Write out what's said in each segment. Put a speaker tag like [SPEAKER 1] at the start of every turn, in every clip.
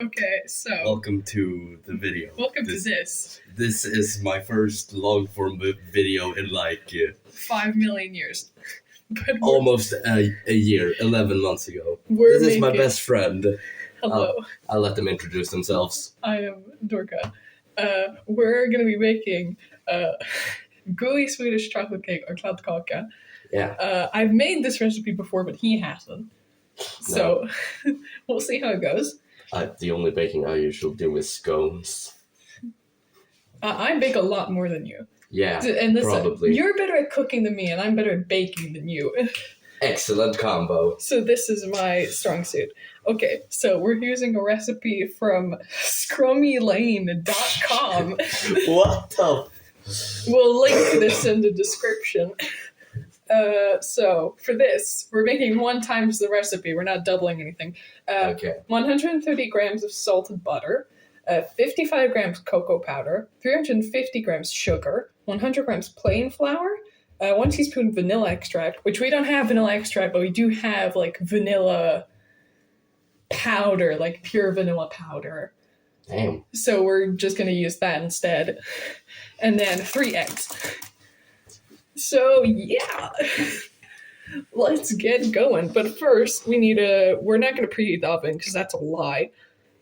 [SPEAKER 1] Okay, so
[SPEAKER 2] Welcome to the video.
[SPEAKER 1] welcome to this.
[SPEAKER 2] This is my first long-form video in
[SPEAKER 1] 5 million years. But
[SPEAKER 2] almost a year, 11 months ago.
[SPEAKER 1] we're
[SPEAKER 2] This is my
[SPEAKER 1] making-
[SPEAKER 2] best friend.
[SPEAKER 1] Hello,
[SPEAKER 2] I'll let them introduce themselves.
[SPEAKER 1] I am Dorka. We're gonna be making gooey Swedish chocolate cake or kladdkaka.
[SPEAKER 2] Yeah.
[SPEAKER 1] I've made this recipe before, but he hasn't. So we'll see how it goes.
[SPEAKER 2] The only baking I usually do is scones.
[SPEAKER 1] I bake a lot more than you.
[SPEAKER 2] Yeah,
[SPEAKER 1] And listen,
[SPEAKER 2] probably.
[SPEAKER 1] you're better at cooking than me, and I'm better at baking than you.
[SPEAKER 2] Excellent combo.
[SPEAKER 1] So this is my strong suit. Okay, so we're using a recipe from scrummylane.com.
[SPEAKER 2] What the?
[SPEAKER 1] We'll link this in the description. So for this, we're making 1 times the recipe. We're not doubling anything.
[SPEAKER 2] Okay.
[SPEAKER 1] 130 grams of salted butter, 55 grams cocoa powder, 350 grams sugar, 100 grams plain flour, 1 teaspoon vanilla extract, which we don't have vanilla extract, but we do have like vanilla powder, like pure vanilla powder.
[SPEAKER 2] Damn.
[SPEAKER 1] So we're just going to use that instead. And then 3 eggs. So yeah, let's get going. But first, we're not going to preheat the oven because that's a lie.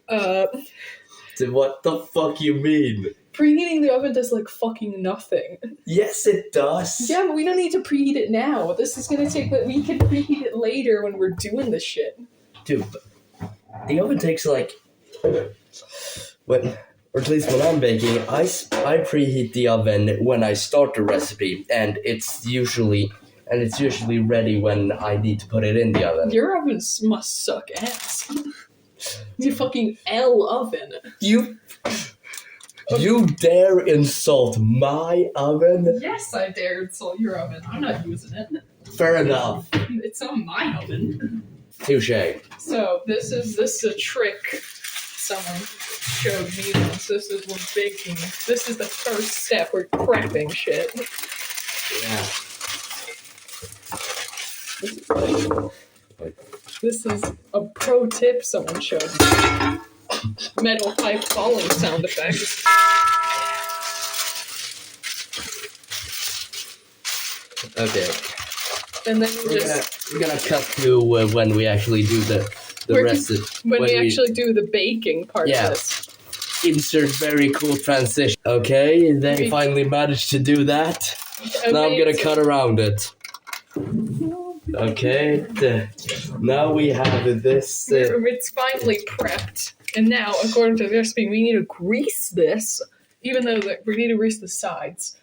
[SPEAKER 2] What the fuck you mean?
[SPEAKER 1] Preheating the oven does like fucking nothing.
[SPEAKER 2] Yes, it does.
[SPEAKER 1] Yeah, but we don't need to preheat it now. This is going to take, we can preheat it later when we're doing this shit.
[SPEAKER 2] Dude, the oven takes like... Or at least when I'm baking, I preheat the oven when I start the recipe, and it's usually ready when I need to put it in the oven.
[SPEAKER 1] Your oven must suck ass. You fucking L oven.
[SPEAKER 2] You dare insult my oven?
[SPEAKER 1] Yes, I dare insult your oven. I'm not using it.
[SPEAKER 2] Fair enough.
[SPEAKER 1] It's not my oven.
[SPEAKER 2] Touche.
[SPEAKER 1] So this is a trick someone showed me once. This is when baking. This is the first step. We're prepping shit.
[SPEAKER 2] Yeah.
[SPEAKER 1] This is a pro tip someone showed me. Metal pipe falling sound effects.
[SPEAKER 2] Okay.
[SPEAKER 1] And then
[SPEAKER 2] We're gonna cut to when we actually do the recipe.
[SPEAKER 1] when we actually do the baking part
[SPEAKER 2] Yeah.
[SPEAKER 1] of this.
[SPEAKER 2] Insert very cool transition. Okay, they finally managed to do that. Now I'm gonna cut around it. Okay, now we have this.
[SPEAKER 1] It's finally prepped. And now, according to the recipe, we need to grease this, even though we need to grease the sides.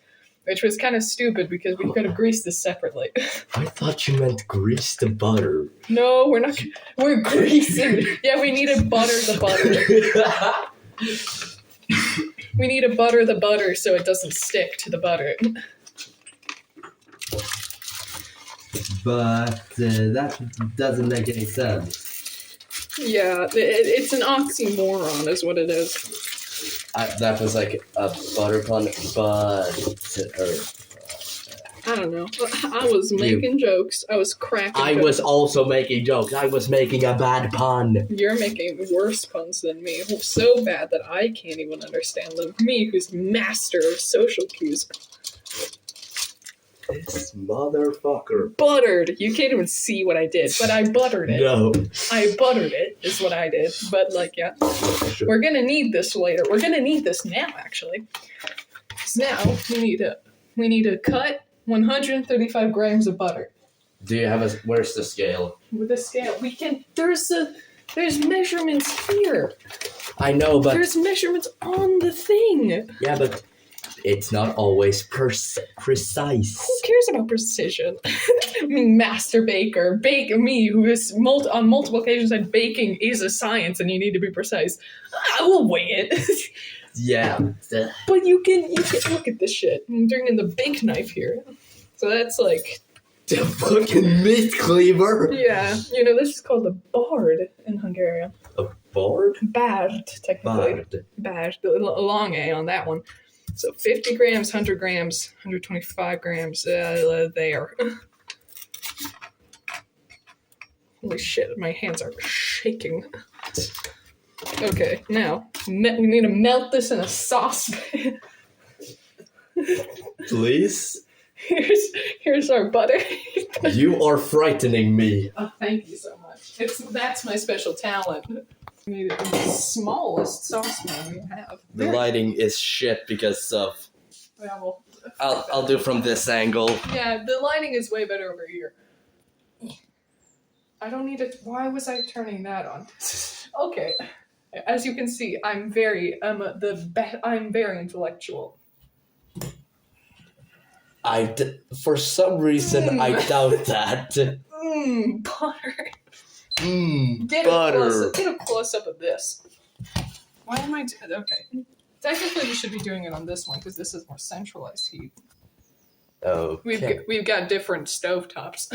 [SPEAKER 1] Which was kind of stupid because we could have greased this separately.
[SPEAKER 2] I thought you meant grease the butter.
[SPEAKER 1] No, we're not. We're greasing. Yeah, we need to butter the butter. We need to butter the butter so it doesn't stick to the butter.
[SPEAKER 2] But that doesn't make any sense.
[SPEAKER 1] Yeah, it's an oxymoron is what it is.
[SPEAKER 2] That was like a butter pun, but...
[SPEAKER 1] I don't know. I was making jokes. I was cracking
[SPEAKER 2] I
[SPEAKER 1] jokes.
[SPEAKER 2] was also making jokes. I was making a bad pun.
[SPEAKER 1] You're making worse puns than me. So bad that I can't even understand them. Me, who's master of social cues.
[SPEAKER 2] This motherfucker.
[SPEAKER 1] Buttered. You can't even see what I did, but I buttered it.
[SPEAKER 2] No.
[SPEAKER 1] I buttered it, is what I did. But, like, yeah. We're gonna need this later. We're gonna need this now, actually. Because now, we need to cut 135 grams of butter.
[SPEAKER 2] Do you have where's the scale?
[SPEAKER 1] With a scale. There's measurements here.
[SPEAKER 2] I know, but...
[SPEAKER 1] There's measurements on the thing.
[SPEAKER 2] Yeah, but it's not always precise.
[SPEAKER 1] Who cares about precision? I mean, master baker. Me, who is on multiple occasions said baking is a science and you need to be precise. I will weigh it.
[SPEAKER 2] Yeah.
[SPEAKER 1] But you can look at this shit. I'm bringing the big knife here. So that's like...
[SPEAKER 2] The fucking meat cleaver.
[SPEAKER 1] Yeah. This is called a bard in Hungarian.
[SPEAKER 2] A bard?
[SPEAKER 1] Bard, technically. Bard. The long A on that one. So 50 grams, 100 grams, 125 grams there. Holy shit, my hands are shaking. Okay, now we need to melt this in a saucepan.
[SPEAKER 2] Please?
[SPEAKER 1] Here's our butter.
[SPEAKER 2] You are frightening me.
[SPEAKER 1] Oh, thank you so much. That's my special talent. We need the smallest saucepan we have.
[SPEAKER 2] The lighting is shit because of...
[SPEAKER 1] Yeah, well,
[SPEAKER 2] I'll do from this angle.
[SPEAKER 1] yeah, the lighting is way better over here. I don't need it. Why was I turning that on? Okay, as you can see, I'm very intellectual.
[SPEAKER 2] For some reason, I doubt that.
[SPEAKER 1] Butter.
[SPEAKER 2] Butter.
[SPEAKER 1] Get a close up of this. Why am I? Okay. Technically, we should be doing it on this one because this is more centralized heat.
[SPEAKER 2] Okay.
[SPEAKER 1] We've got different stovetops.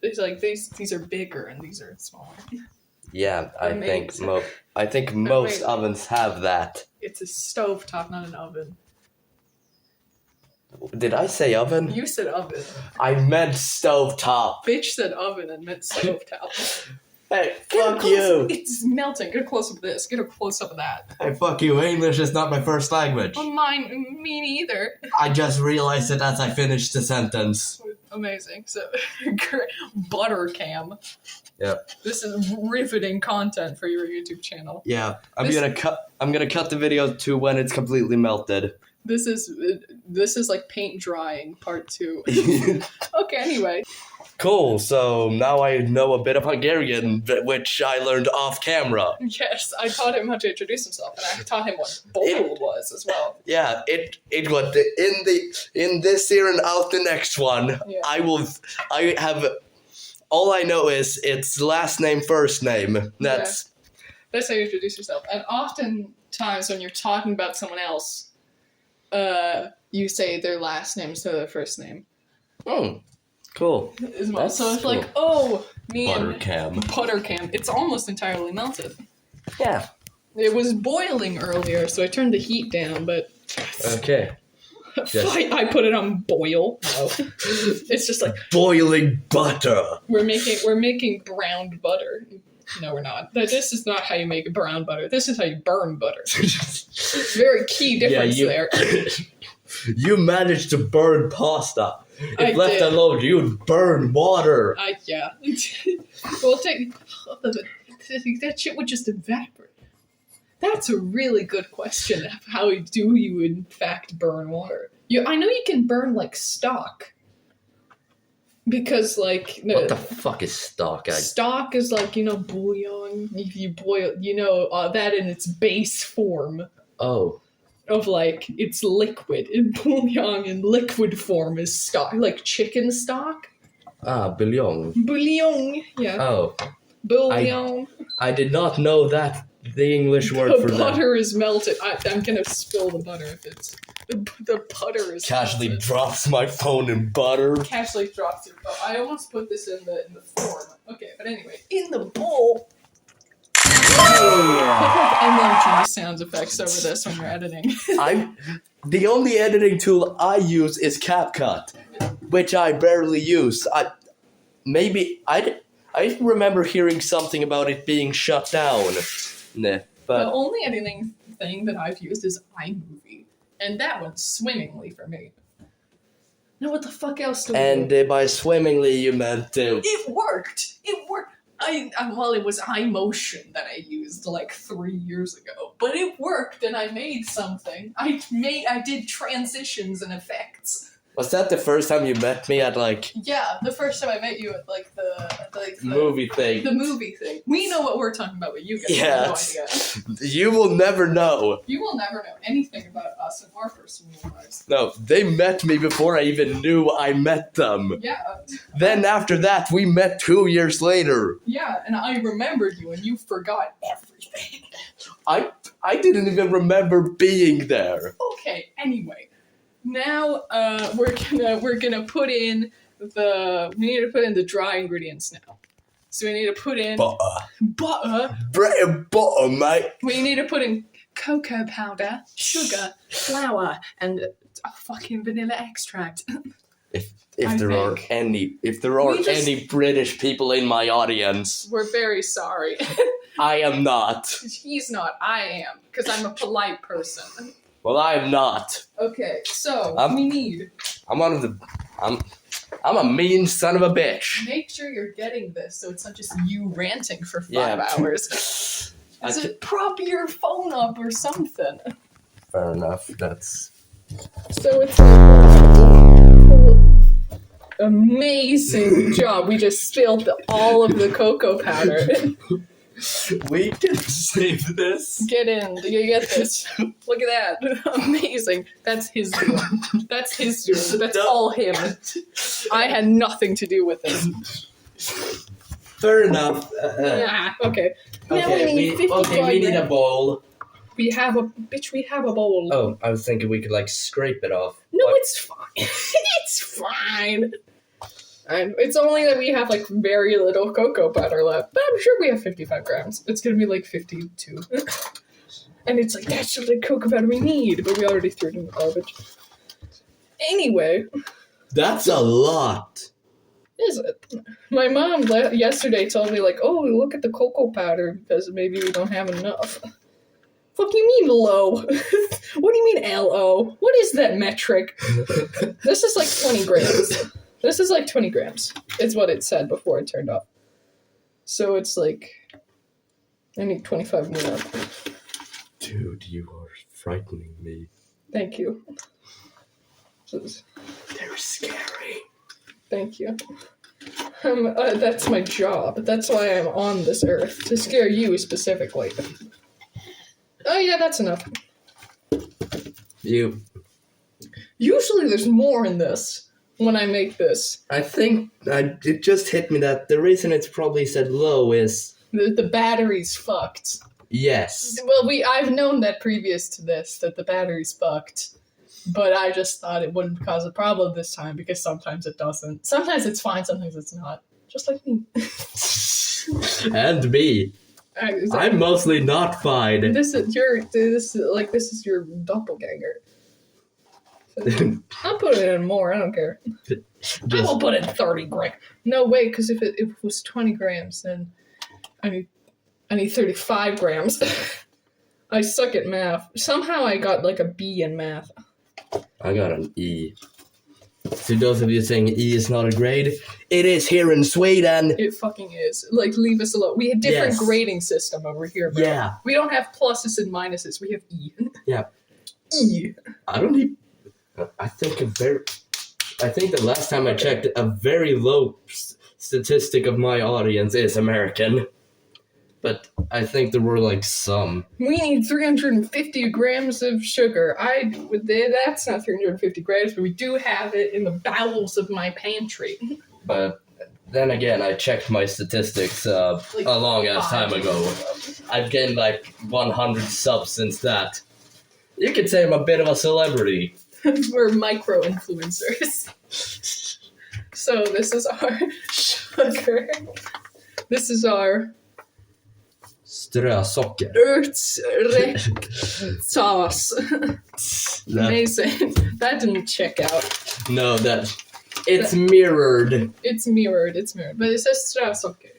[SPEAKER 1] There's like these are bigger and these are smaller.
[SPEAKER 2] Yeah, I think most ovens have that.
[SPEAKER 1] It's a stovetop, not an oven.
[SPEAKER 2] Did I say oven?
[SPEAKER 1] You said oven.
[SPEAKER 2] I meant stovetop.
[SPEAKER 1] Bitch said oven and meant stovetop.
[SPEAKER 2] Hey, fuck you.
[SPEAKER 1] It's melting. Get a close up of this. Get a close up of that.
[SPEAKER 2] Hey, fuck you. English is not my first language.
[SPEAKER 1] Well, me neither.
[SPEAKER 2] I just realized it as I finished the sentence.
[SPEAKER 1] Amazing. So, butter cam.
[SPEAKER 2] Yeah.
[SPEAKER 1] This is riveting content for your YouTube channel.
[SPEAKER 2] Yeah, I'm gonna cut the video to when it's completely melted.
[SPEAKER 1] This is like paint drying part 2. Okay, anyway.
[SPEAKER 2] Cool, so now I know a bit of Hungarian, which I learned off camera.
[SPEAKER 1] Yes, I taught him how to introduce himself, and I taught him what bowl was as well.
[SPEAKER 2] Yeah, it got in this here and out the next one.
[SPEAKER 1] Yeah.
[SPEAKER 2] I have all I know is it's last name, first name. That's
[SPEAKER 1] how you introduce yourself. And oftentimes when you're talking about someone else, you say their last name instead of their first name.
[SPEAKER 2] Oh, cool.
[SPEAKER 1] That's so it's cool. Like, oh, me
[SPEAKER 2] Buttercam.
[SPEAKER 1] It's almost entirely melted.
[SPEAKER 2] Yeah.
[SPEAKER 1] It was boiling earlier, so I turned the heat down, but...
[SPEAKER 2] Okay.
[SPEAKER 1] I put it on boil. No. It's just like...
[SPEAKER 2] Boiling butter.
[SPEAKER 1] We're making browned butter. No, we're not. This is not how you make brown butter. This is how you burn butter. Very key difference there.
[SPEAKER 2] You managed to burn pasta. If left
[SPEAKER 1] did.
[SPEAKER 2] alone, you'd burn water.
[SPEAKER 1] Yeah. Well, that shit would just evaporate. That's a really good question. How do you, in fact, burn water? I know you can burn, like, stock. Because, like...
[SPEAKER 2] What the fuck is stock?
[SPEAKER 1] Stock is, like, bouillon. If you boil, that in its base form.
[SPEAKER 2] Oh.
[SPEAKER 1] Of, like, it's liquid. And bouillon in liquid form is stock. Like chicken stock.
[SPEAKER 2] Ah, bouillon.
[SPEAKER 1] Bouillon, yeah.
[SPEAKER 2] Oh.
[SPEAKER 1] Bouillon.
[SPEAKER 2] I did not know that. The English word for that.
[SPEAKER 1] The butter is melted. I'm gonna spill the butter if it's... The butter is
[SPEAKER 2] Casually
[SPEAKER 1] melted.
[SPEAKER 2] drops my phone in butter.
[SPEAKER 1] Casually drops it. Oh, I almost put this in the form. Okay, but anyway, in the bowl. Emoji sound effects over this when you're editing.
[SPEAKER 2] The only editing tool I use is CapCut, which I barely use. I remember hearing something about it being shut down. Nah, but
[SPEAKER 1] the only editing thing that I've used is iMovie, and that went swimmingly for me. Now what the fuck else do we do?
[SPEAKER 2] And by swimmingly you meant
[SPEAKER 1] It worked. It worked. It was iMotion that I used like 3 years ago, but it worked, and I made something. I did transitions and effects.
[SPEAKER 2] Was that the first time you met me at
[SPEAKER 1] Yeah, the first time I met you at the
[SPEAKER 2] movie thing.
[SPEAKER 1] The movie thing. We know what we're talking about, but you guys have no idea.
[SPEAKER 2] You will never know.
[SPEAKER 1] You will never know anything about us and our personal lives.
[SPEAKER 2] No, they met me before I even knew I met them.
[SPEAKER 1] Yeah.
[SPEAKER 2] Then after that, we met 2 years later.
[SPEAKER 1] Yeah, and I remembered you, and you forgot everything.
[SPEAKER 2] I didn't even remember being there.
[SPEAKER 1] Okay. Anyway. Now we're gonna put in we need to put in the dry ingredients now. So we need to put in butter.
[SPEAKER 2] Bread and butter, mate.
[SPEAKER 1] We need to put in cocoa powder, sugar, flour, and a fucking vanilla extract.
[SPEAKER 2] If there are any British people in my audience,
[SPEAKER 1] we're very sorry.
[SPEAKER 2] I am not.
[SPEAKER 1] He's not. I am, because I'm a polite person.
[SPEAKER 2] Well, I am not.
[SPEAKER 1] Okay, so we need.
[SPEAKER 2] I'm a mean son of a bitch.
[SPEAKER 1] Make sure you're getting this, so it's not just you ranting for 5 hours. Prop your phone up or something.
[SPEAKER 2] Fair enough. That's.
[SPEAKER 1] So it's amazing job. We just spilled all of the cocoa powder.
[SPEAKER 2] We can save this.
[SPEAKER 1] Get in. Do you get this? Look at that. Amazing. That's his doing. That's his doing. That's all him. I had nothing to do with it.
[SPEAKER 2] Fair enough.
[SPEAKER 1] Okay.
[SPEAKER 2] Okay, we need a bowl.
[SPEAKER 1] We have a bowl.
[SPEAKER 2] Oh, I was thinking we could like scrape it off.
[SPEAKER 1] No, it's fine. It's fine. And it's only that we have like very little cocoa powder left, but I'm sure we have 55 grams. It's gonna be like 52. And it's like, that's the cocoa powder we need, but we already threw it in the garbage. Anyway.
[SPEAKER 2] That's a lot.
[SPEAKER 1] Is it? My mom yesterday told me like, oh, look at the cocoa powder because maybe we don't have enough. Fuck you mean low? What do you mean LO? What is that metric? This is like 20 grams. This is like 20 grams. It's what it said before it turned off. So it's like, I need 25 more.
[SPEAKER 2] Dude, you are frightening me.
[SPEAKER 1] Thank you.
[SPEAKER 2] They're scary.
[SPEAKER 1] Thank you. That's my job. That's why I'm on this earth. To scare you specifically. Oh yeah, that's enough. Usually there's more in this when I make this.
[SPEAKER 2] I think it just hit me that the reason it's probably said low is...
[SPEAKER 1] The battery's fucked.
[SPEAKER 2] Yes.
[SPEAKER 1] Well, I've known that previous to this, that the battery's fucked. But I just thought it wouldn't cause a problem this time because sometimes it doesn't. Sometimes it's fine, sometimes it's not. Just like me.
[SPEAKER 2] And me. I'm mostly not fine.
[SPEAKER 1] This is your doppelganger. I'll put it in more. I don't care. I will put in 30 grams. No, wait, because if it was 20 grams, then I need 35 grams. I suck at math. Somehow I got like a B in math.
[SPEAKER 2] I got an E. To those of you saying E is not a grade, it is here in Sweden.
[SPEAKER 1] It fucking is. Like, leave us alone. We have different grading system over here, bro.
[SPEAKER 2] Yeah.
[SPEAKER 1] We don't have pluses and minuses. We have E.
[SPEAKER 2] Yeah.
[SPEAKER 1] E.
[SPEAKER 2] I think the last time I checked, a very low statistic of my audience is American. But I think there were like some.
[SPEAKER 1] We need 350 grams of sugar. That's not 350 grams, but we do have it in the bowels of my pantry.
[SPEAKER 2] But then again, I checked my statistics a long ass time ago. I've gained like 100 subs since that. You could say I'm a bit of a celebrity.
[SPEAKER 1] We're micro-influencers. So this is our sugar. This is our...
[SPEAKER 2] Strösocker.
[SPEAKER 1] Sauce. Amazing. That didn't check out.
[SPEAKER 2] No, it's mirrored.
[SPEAKER 1] It's mirrored, but it says strösocker.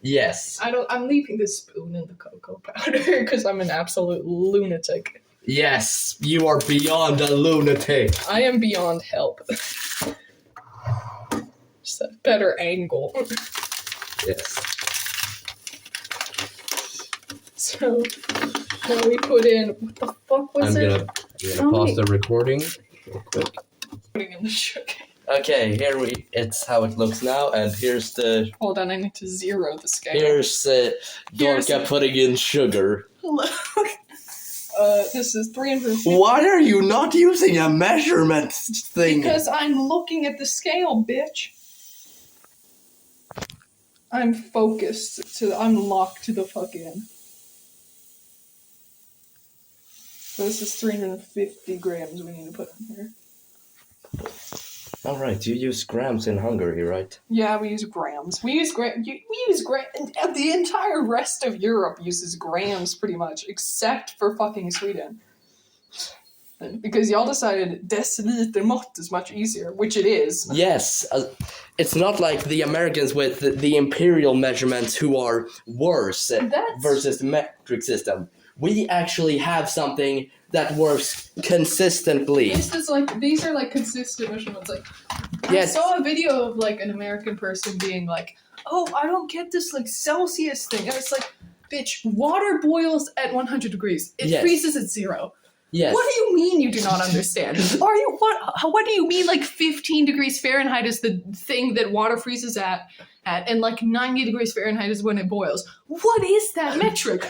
[SPEAKER 2] Yes.
[SPEAKER 1] I'm leaving this spoon in the cocoa powder because I'm an absolute lunatic.
[SPEAKER 2] Yes, you are beyond a lunatic.
[SPEAKER 1] I am beyond help. Just a better angle.
[SPEAKER 2] Yes.
[SPEAKER 1] So now we put in, what the fuck was it?
[SPEAKER 2] I'm gonna pause the recording real quick.
[SPEAKER 1] Putting in the sugar.
[SPEAKER 2] Okay, it's how it looks now, and here's the...
[SPEAKER 1] Hold on, I need to zero the scale.
[SPEAKER 2] Here's Dorka putting in sugar.
[SPEAKER 1] Look. This is 350.
[SPEAKER 2] Why are you not using a measurement thing?
[SPEAKER 1] Because I'm looking at the scale, bitch. I'm focused I'm locked to the fuck in. So this is 350 grams we need to put in here.
[SPEAKER 2] Alright, you use grams in Hungary, right?
[SPEAKER 1] Yeah, we use grams. We use grams. The entire rest of Europe uses grams pretty much, except for fucking Sweden. Because y'all decided deciliter mått is much easier, which it is.
[SPEAKER 2] Yes, it's not like the Americans with the imperial measurements who are worse versus the metric system. We actually have something that works consistently.
[SPEAKER 1] These are like consistent measurements. Like,
[SPEAKER 2] yes.
[SPEAKER 1] I saw a video of like an American person being like, "Oh, I don't get this like Celsius thing," and it's like, "Bitch, water boils at 100 degrees. It freezes at 0.
[SPEAKER 2] Yes.
[SPEAKER 1] What do you mean you do not understand? What do you mean like 15 degrees Fahrenheit is the thing that water freezes at and like 90 degrees Fahrenheit is when it boils? What is that metric?"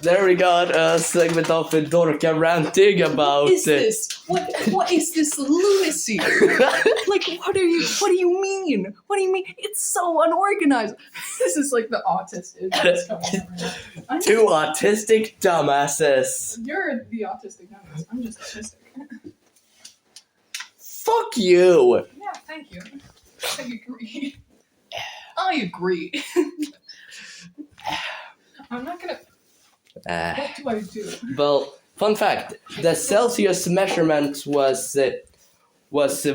[SPEAKER 2] There we got a segment of Dorka ranting about
[SPEAKER 1] What is this? What is this lunacy? Like, what do you mean? What do you mean? It's so unorganized. This is like the autist is coming out right now.
[SPEAKER 2] Two autistic dumbasses.
[SPEAKER 1] You're the autistic dumbass. I'm just autistic.
[SPEAKER 2] Fuck you.
[SPEAKER 1] Yeah, thank you. I agree. I agree. I'm not gonna. What do I do?
[SPEAKER 2] Well, fun fact: the Celsius measurement was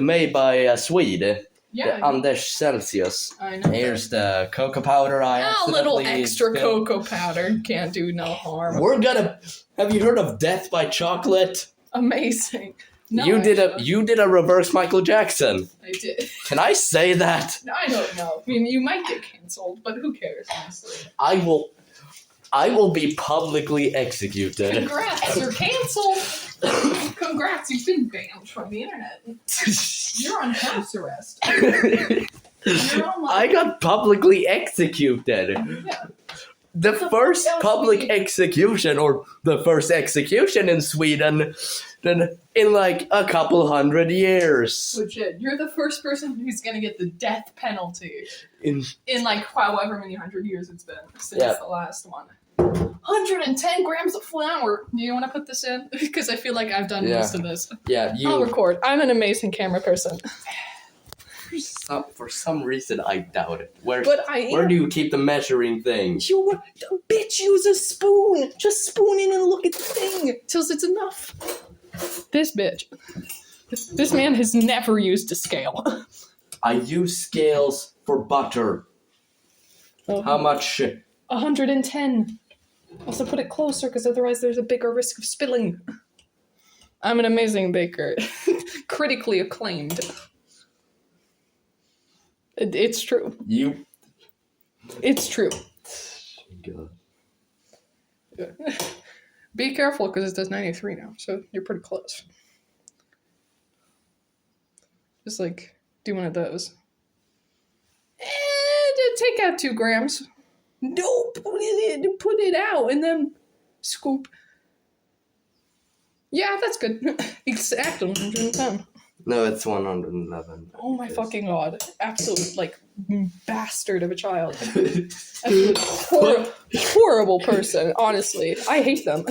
[SPEAKER 2] made by a Swede.
[SPEAKER 1] Yeah.
[SPEAKER 2] Anders Celsius.
[SPEAKER 1] I know.
[SPEAKER 2] Here's the cocoa powder.
[SPEAKER 1] A little extra cocoa powder can't do no harm.
[SPEAKER 2] Have you heard of Death by Chocolate?
[SPEAKER 1] Amazing. No,
[SPEAKER 2] you did a reverse Michael Jackson.
[SPEAKER 1] I did.
[SPEAKER 2] Can I say that?
[SPEAKER 1] I don't know. I mean, you might get canceled, but who cares, honestly?
[SPEAKER 2] I will be publicly executed.
[SPEAKER 1] Congrats, you're canceled. Congrats, you've been banned from the internet. You're on house arrest.
[SPEAKER 2] I got publicly executed.
[SPEAKER 1] Yeah.
[SPEAKER 2] The first public execution, or the first execution in Sweden, then in like a couple hundred years.
[SPEAKER 1] Legit, you're the first person who's gonna get the death penalty
[SPEAKER 2] In
[SPEAKER 1] like however many hundred years it's been since the last one. 110 grams of flour. Do you want to put this in? Because I feel like I've done most of this.
[SPEAKER 2] Yeah,
[SPEAKER 1] I'll record. I'm an amazing camera person.
[SPEAKER 2] For some reason, I doubt it. Where do you keep the measuring thing?
[SPEAKER 1] Bitch, use a spoon. Just spoon in and look at the thing till it's enough. This bitch. This man has never used a scale.
[SPEAKER 2] I use scales for butter.
[SPEAKER 1] Oh.
[SPEAKER 2] How much?
[SPEAKER 1] 110. Also put it closer, because otherwise there's a bigger risk of spilling. I'm an amazing baker. Critically acclaimed. It's true. It's true.
[SPEAKER 2] God.
[SPEAKER 1] Be careful, because it does 93 now, so you're pretty close. Just like, do one of those. And take out 2 grams. No, put it out, and then scoop. Yeah, that's good. Exactly 110.
[SPEAKER 2] No, it's 111.
[SPEAKER 1] Oh my fucking god. Absolute, like, bastard of a child. Absolute horrible person, honestly. I hate them.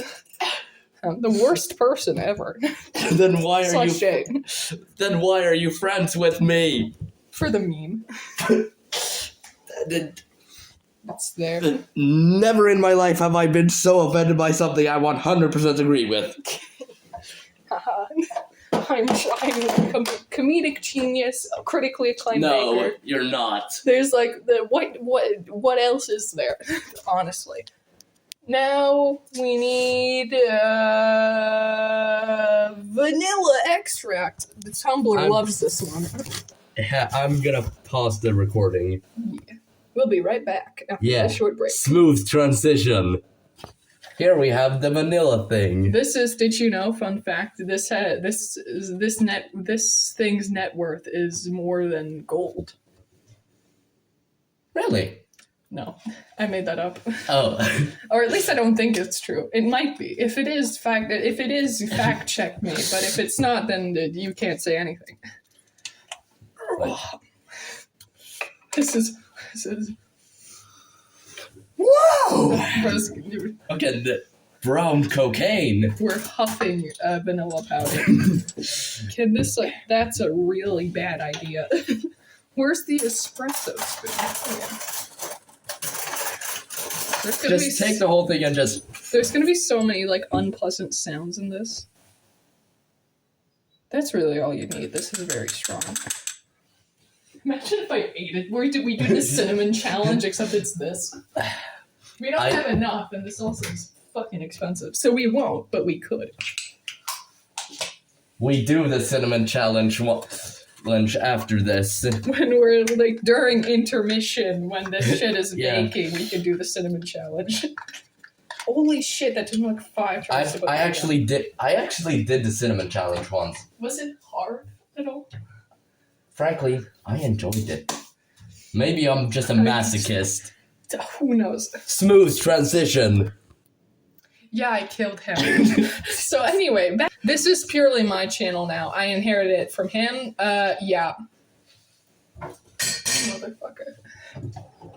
[SPEAKER 1] The worst person ever.
[SPEAKER 2] Then why are you friends with me?
[SPEAKER 1] For the meme. It's there.
[SPEAKER 2] Never in my life have I been so offended by something I 100% agree with.
[SPEAKER 1] I'm a comedic genius, a critically acclaimed
[SPEAKER 2] No,
[SPEAKER 1] baker.
[SPEAKER 2] you're not.
[SPEAKER 1] There's like what else is there? Honestly. Now we need vanilla extract. The Tumblr loves this one.
[SPEAKER 2] Yeah, I'm gonna pause the recording.
[SPEAKER 1] Yeah. We'll be right back after a short break.
[SPEAKER 2] Smooth transition. Here we have the vanilla thing.
[SPEAKER 1] This is, did you know, fun fact, this thing's net worth is more than gold.
[SPEAKER 2] Really?
[SPEAKER 1] No, I made that up.
[SPEAKER 2] Oh.
[SPEAKER 1] Or at least I don't think it's true. It might be. If it is, fact check me. But if it's not, then you can't say anything. But this is. Whoa!
[SPEAKER 2] Okay, the brown cocaine.
[SPEAKER 1] We're huffing vanilla powder. Can this, that's a really bad idea. Where's the espresso spoon?
[SPEAKER 2] Just take the whole thing and just
[SPEAKER 1] There's gonna be so many like unpleasant sounds in this. That's really all you need. This is very strong. Imagine if I ate it. We do the cinnamon challenge, except it's this. We don't have enough, and this also is fucking expensive. So we won't, but we could.
[SPEAKER 2] We do the cinnamon challenge after this.
[SPEAKER 1] When we're like during intermission, when this shit is baking, we can do the cinnamon challenge. Holy shit, that took me like 5 tries.
[SPEAKER 2] I actually did the cinnamon challenge once.
[SPEAKER 1] Was it hard at all?
[SPEAKER 2] Frankly, I enjoyed it. Maybe I'm just a masochist.
[SPEAKER 1] Who knows?
[SPEAKER 2] Smooth transition.
[SPEAKER 1] Yeah, I killed him. So anyway, this is purely my channel now. I inherited it from him. Yeah. Motherfucker.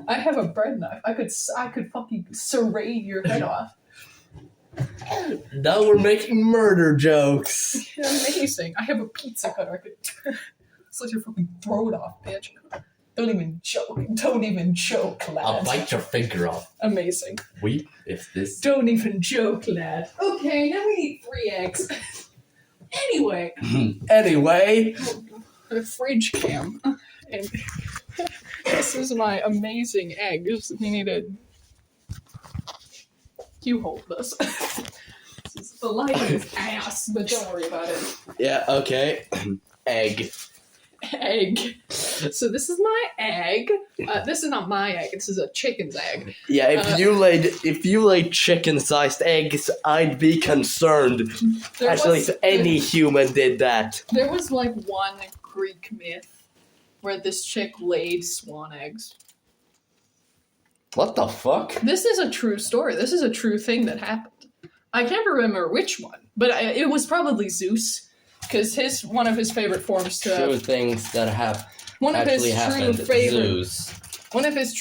[SPEAKER 1] I have a bread knife. I could fucking serrate your head off.
[SPEAKER 2] Now we're making murder jokes.
[SPEAKER 1] Amazing. I have a pizza cutter. I could slit your fucking throat off, bitch. Don't even joke. Don't even joke, lad.
[SPEAKER 2] I'll bite your finger off.
[SPEAKER 1] Amazing.
[SPEAKER 2] Weep if this...
[SPEAKER 1] Don't even joke, lad. Okay, now we need 3 eggs. Anyway. A fridge cam. And this is my amazing eggs. You need to... You hold this. The light is ass, but don't worry about it.
[SPEAKER 2] Yeah, okay. Egg.
[SPEAKER 1] So this is my egg. This is not my egg. This is a chicken's egg.
[SPEAKER 2] Yeah, if you laid chicken-sized eggs, I'd be concerned. Actually, if any human did that.
[SPEAKER 1] There was like one Greek myth where this chick laid swan eggs.
[SPEAKER 2] What the fuck?
[SPEAKER 1] This is a true story. This is a true thing that happened. I can't remember which one, but it was probably Zeus. Because one of his favorite forms to
[SPEAKER 2] true things that have
[SPEAKER 1] one of his true favorite
[SPEAKER 2] Zeus.
[SPEAKER 1] One of his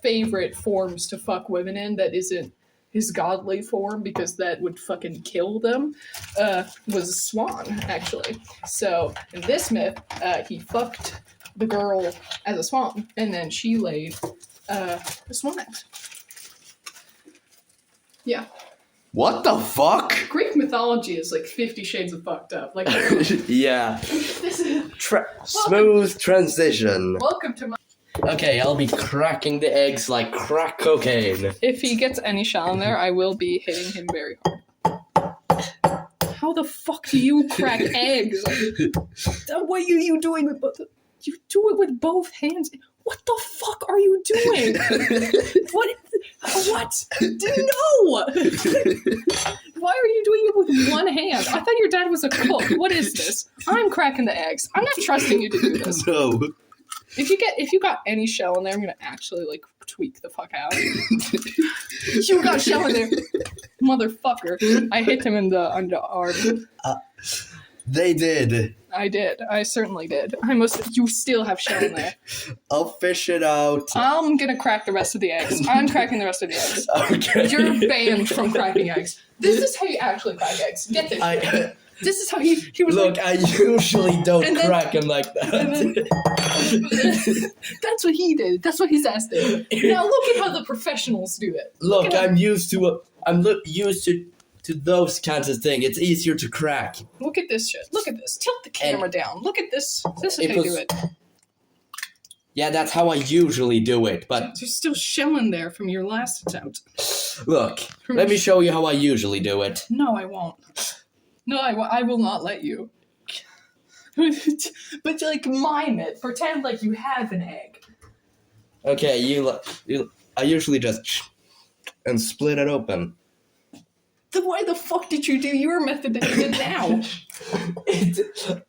[SPEAKER 1] favorite forms to fuck women in that isn't his godly form because that would fucking kill them was a swan actually. So in this myth, he fucked the girl as a swan and then she laid the swan eggs. Yeah.
[SPEAKER 2] What the fuck?
[SPEAKER 1] Greek mythology is like 50 shades of fucked up. Like,
[SPEAKER 2] yeah.
[SPEAKER 1] This is
[SPEAKER 2] smooth transition.
[SPEAKER 1] Welcome to my.
[SPEAKER 2] Okay, I'll be cracking the eggs like crack cocaine.
[SPEAKER 1] If he gets any shell in there, I will be hitting him very hard. How the fuck do you crack eggs? What are you doing with both? You do it with both hands. What the fuck are you doing? What? No! Why are you doing it with one hand? I thought your dad was a cook. What is this? I'm cracking the eggs. I'm not trusting you to do this.
[SPEAKER 2] No.
[SPEAKER 1] If you got any shell in there, I'm gonna actually like tweak the fuck out. You got shell in there, motherfucker! I hit him in the underarm.
[SPEAKER 2] They did.
[SPEAKER 1] I did. I certainly did. You still have shell in there.
[SPEAKER 2] I'll fish it out.
[SPEAKER 1] I'm gonna crack the rest of the eggs. I'm cracking the rest of the eggs.
[SPEAKER 2] Okay.
[SPEAKER 1] You're banned from cracking eggs. This is how you actually crack eggs. Get this. This is how he was.
[SPEAKER 2] Look,
[SPEAKER 1] like,
[SPEAKER 2] I usually don't crack him like that.
[SPEAKER 1] That's what he did. That's what his ass did. Now look at how the professionals do it.
[SPEAKER 2] Look, I'm used to those kinds of things. It's easier to crack.
[SPEAKER 1] Look at this shit. Look at this. Tilt the camera down. Look at this. This is how you do it.
[SPEAKER 2] Yeah, that's how I usually do it, but...
[SPEAKER 1] There's still shell in there from your last attempt.
[SPEAKER 2] Look, let me show you how I usually do it.
[SPEAKER 1] No, I won't. No, I will not let you. But, like, mime it. Pretend like you have an egg.
[SPEAKER 2] Okay, I usually just... and split it open.
[SPEAKER 1] Then why the fuck did you do your method that you did now?